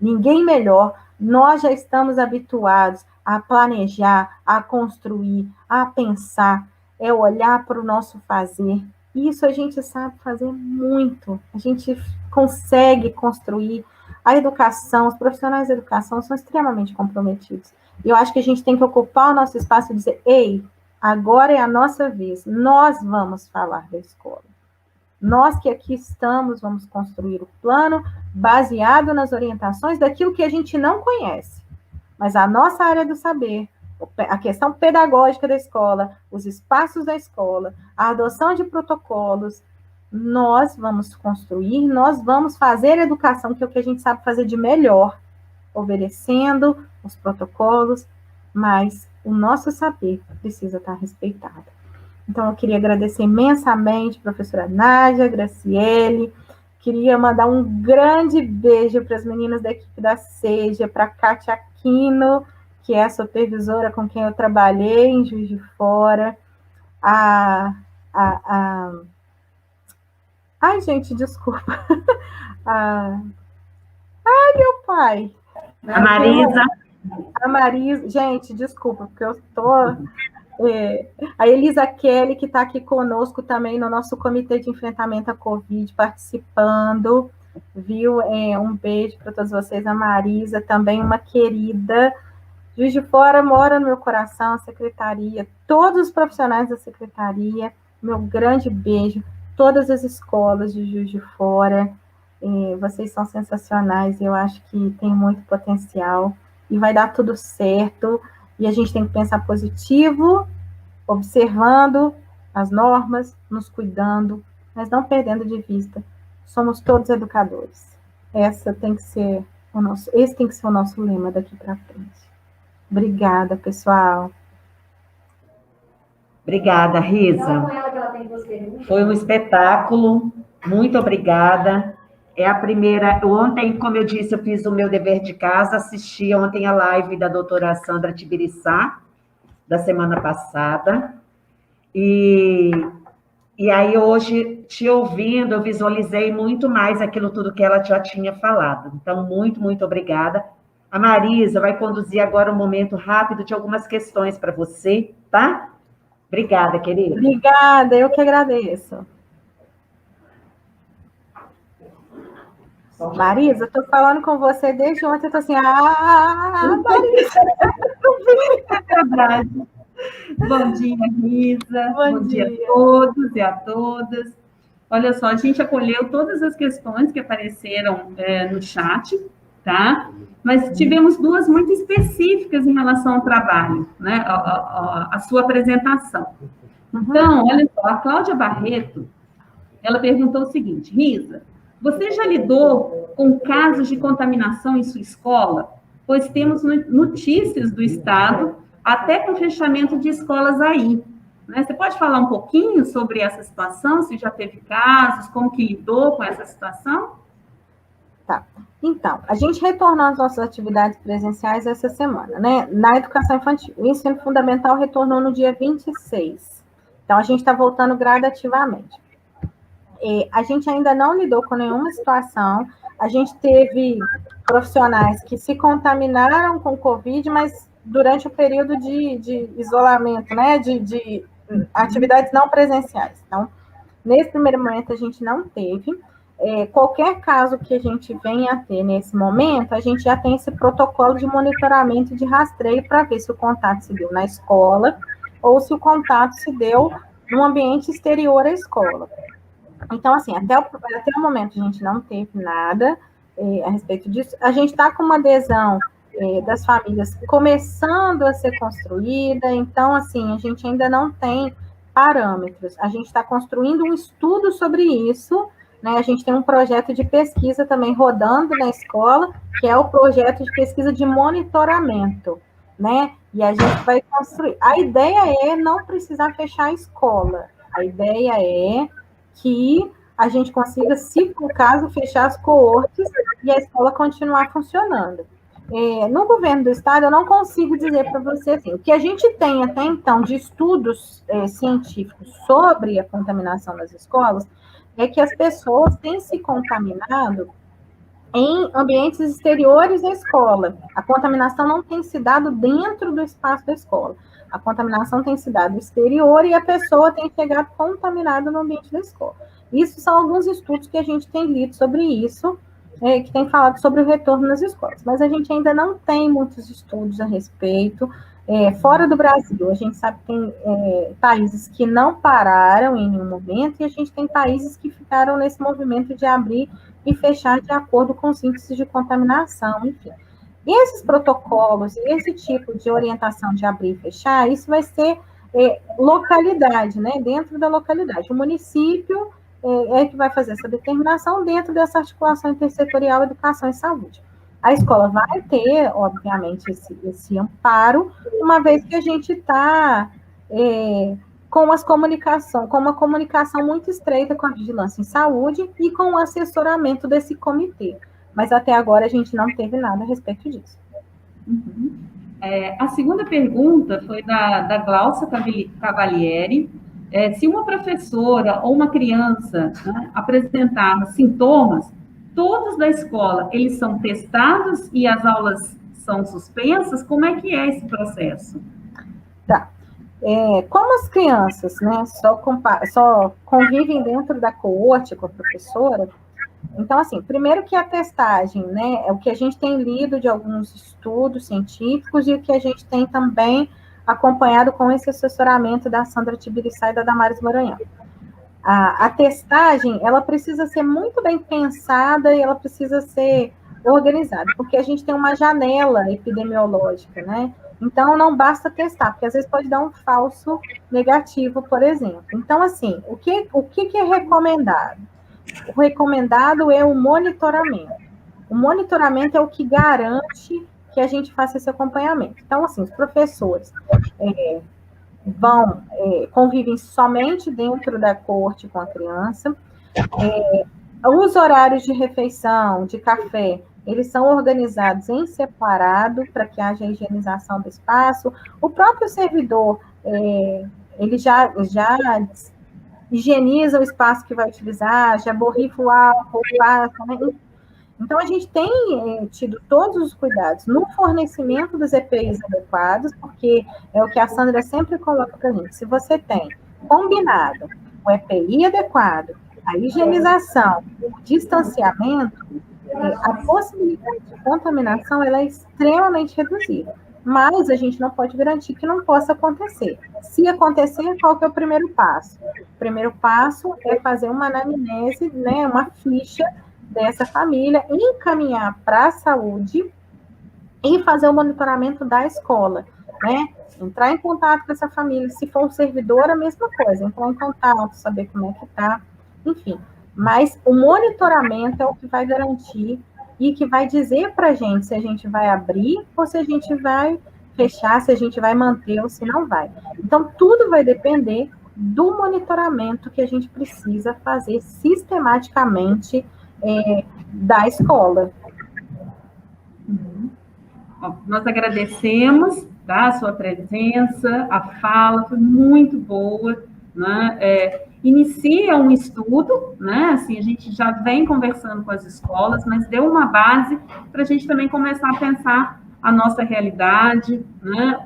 Ninguém melhor. Nós já estamos habituados a planejar, a construir, a pensar, é olhar para o nosso fazer. Isso a gente sabe fazer muito. A gente consegue construir. A educação, os profissionais da educação são extremamente comprometidos. E eu acho que a gente tem que ocupar o nosso espaço e dizer, ei, agora é a nossa vez, nós vamos falar da escola. Nós que aqui estamos, vamos construir o plano baseado nas orientações daquilo que a gente não conhece. Mas a nossa área do saber, a questão pedagógica da escola, os espaços da escola, a adoção de protocolos, nós vamos construir, nós vamos fazer educação, que é o que a gente sabe fazer de melhor, obedecendo os protocolos, mas o nosso saber precisa estar respeitado. Então, eu queria agradecer imensamente a professora Nádia, Graciele, queria mandar um grande beijo para as meninas da equipe da SEJA, para a Kátia Aquino, que é a supervisora com quem eu trabalhei em Juiz de Fora, Ai, gente, desculpa. Ai, meu pai. A Marisa. A Marisa, gente, desculpa, porque eu estou... a Elisa Kelly, que está aqui conosco também no nosso comitê de enfrentamento à Covid, participando, viu? Um beijo para todos vocês. A Marisa, também uma querida. Juiz de Fora mora no meu coração, a secretaria, todos os profissionais da secretaria, meu grande beijo, todas as escolas de Juiz de Fora, vocês são sensacionais, eu acho que tem muito potencial e vai dar tudo certo. E a gente tem que pensar positivo, observando as normas, nos cuidando, mas não perdendo de vista. Somos todos educadores. Esse tem que ser o nosso lema daqui para frente. Obrigada, pessoal. Obrigada, Risa. Foi um espetáculo. Muito obrigada. É a primeira... Ontem, como eu disse, eu fiz o meu dever de casa, assisti ontem a live da doutora Sandra Tibiriçá, da semana passada, e aí hoje, te ouvindo, eu visualizei muito mais aquilo tudo que ela já tinha falado. Então, muito, muito obrigada. A Marisa vai conduzir agora um momento rápido de algumas questões para você, tá? Obrigada, querida. Obrigada, eu que agradeço. Marisa, estou falando com você desde ontem, eu estou assim, Marisa! É verdade. Bom dia, Risa. Bom dia a todos e a todas. Olha só, a gente acolheu todas as questões que apareceram no chat, tá? Mas tivemos duas muito específicas em relação ao trabalho, né? A sua apresentação. Então, olha só, a Cláudia Barreto, ela perguntou o seguinte: Risa, você já lidou com casos de contaminação em sua escola? Pois temos notícias do Estado, até com fechamento de escolas aí. Né? Você pode falar um pouquinho sobre essa situação, se já teve casos, como que lidou com essa situação? Tá. Então, a gente retornou às nossas atividades presenciais essa semana, né? Na educação infantil. O ensino fundamental retornou no dia 26. Então, a gente está voltando gradativamente. A gente ainda não lidou com nenhuma situação. A gente teve profissionais que se contaminaram com Covid, mas durante o período de isolamento, né? De atividades não presenciais. Então, nesse primeiro momento, a gente não teve. Qualquer caso que a gente venha a ter nesse momento, a gente já tem esse protocolo de monitoramento de rastreio para ver se o contato se deu na escola ou se o contato se deu no ambiente exterior à escola. Então, assim, até o momento a gente não teve nada a respeito disso. A gente está com uma adesão das famílias começando a ser construída, então, assim, a gente ainda não tem parâmetros. A gente está construindo um estudo sobre isso, né? A gente tem um projeto de pesquisa também rodando na escola, que é o projeto de pesquisa de monitoramento, né? E a gente vai construir. A ideia é não precisar fechar a escola. A ideia é que a gente consiga, se for o caso, fechar as coortes e a escola continuar funcionando. No governo do estado, eu não consigo dizer para você assim, o que a gente tem até então de estudos científicos sobre a contaminação nas escolas é que as pessoas têm se contaminado em ambientes exteriores à escola. A contaminação não tem se dado dentro do espaço da escola. A contaminação tem se dado exterior e a pessoa tem chegado contaminada no ambiente da escola. Isso são alguns estudos que a gente tem lido sobre isso, que tem falado sobre o retorno nas escolas. Mas a gente ainda não tem muitos estudos a respeito. Fora do Brasil, a gente sabe que tem países que não pararam em nenhum momento e a gente tem países que ficaram nesse movimento de abrir e fechar de acordo com os índices de contaminação, enfim. E esses protocolos, esse tipo de orientação de abrir e fechar, isso vai ser localidade, né? Dentro da localidade. O município é que vai fazer essa determinação dentro dessa articulação intersetorial educação e saúde. A escola vai ter, obviamente, esse amparo, uma vez que a gente está com uma comunicação muito estreita com a vigilância em saúde e com o assessoramento desse comitê. Mas até agora a gente não teve nada a respeito disso. Uhum. A segunda pergunta foi da Glaucia Cavalieri. Se uma professora ou uma criança, né, apresentar sintomas, todos da escola, eles são testados e as aulas são suspensas? Como é que é esse processo? Tá. Como as crianças, né, só convivem dentro da coorte com a professora, então, assim, primeiro que a testagem, né, é o que a gente tem lido de alguns estudos científicos e o que a gente tem também acompanhado com esse assessoramento da Sandra Tibiriçá e da Damares Maranhão. A testagem, ela precisa ser muito bem pensada e ela precisa ser organizada, porque a gente tem uma janela epidemiológica, né? Então, não basta testar, porque às vezes pode dar um falso negativo, por exemplo. Então, assim, o que é recomendado? O recomendado é o monitoramento. O monitoramento é o que garante que a gente faça esse acompanhamento. Então, assim, os professores convivem somente dentro da coorte com a criança. Os horários de refeição, de café, eles são organizados em separado para que haja higienização do espaço. O próprio servidor, ele já higieniza o espaço que vai utilizar, já borrifa o álcool, né? Então, a gente tem tido todos os cuidados no fornecimento dos EPIs adequados, porque é o que a Sandra sempre coloca para a gente. Se você tem combinado o EPI adequado, a higienização, o distanciamento, a possibilidade de contaminação ela é extremamente reduzida, mas a gente não pode garantir que não possa acontecer. Se acontecer, qual que é o primeiro passo? O primeiro passo é fazer uma anamnese, né, uma ficha dessa família, encaminhar para a saúde e fazer o monitoramento da escola, né? Entrar em contato com essa família, se for um servidor, a mesma coisa, entrar em contato, saber como é que tá, enfim. Mas o monitoramento é o que vai garantir e que vai dizer para a gente se a gente vai abrir ou se a gente vai fechar, se a gente vai manter ou se não vai. Então, tudo vai depender do monitoramento que a gente precisa fazer sistematicamente da escola. Bom, nós agradecemos, tá, a sua presença, a fala foi muito boa, né? Inicia um estudo, né? Assim, a gente já vem conversando com as escolas, mas deu uma base para a gente também começar a pensar a nossa realidade, né?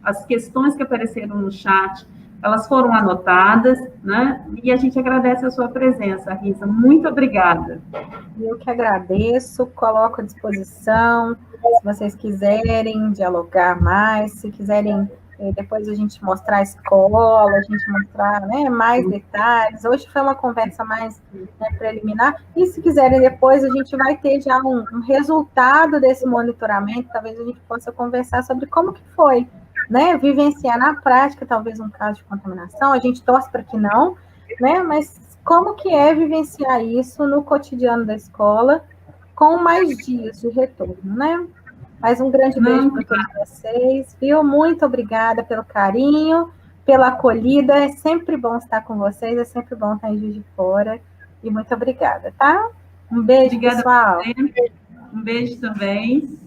As questões que apareceram no chat, elas foram anotadas, né? E a gente agradece a sua presença, Risa. Muito obrigada. Eu que agradeço, coloco à disposição, se vocês quiserem dialogar mais, se quiserem depois a gente mostrar a escola, a gente mostrar, né, mais detalhes. Hoje foi uma conversa mais, né, preliminar, e se quiserem depois a gente vai ter já um resultado desse monitoramento, talvez a gente possa conversar sobre como que foi, né, vivenciar na prática talvez um caso de contaminação, a gente torce para que não, né, mas como que é vivenciar isso no cotidiano da escola com mais dias de retorno, né? Mais um grande beijo para todos vocês, viu? Muito obrigada pelo carinho, pela acolhida. É sempre bom estar com vocês, é sempre bom estar em Juiz de Fora. E muito obrigada, tá? Um beijo, obrigada, pessoal. Um beijo também.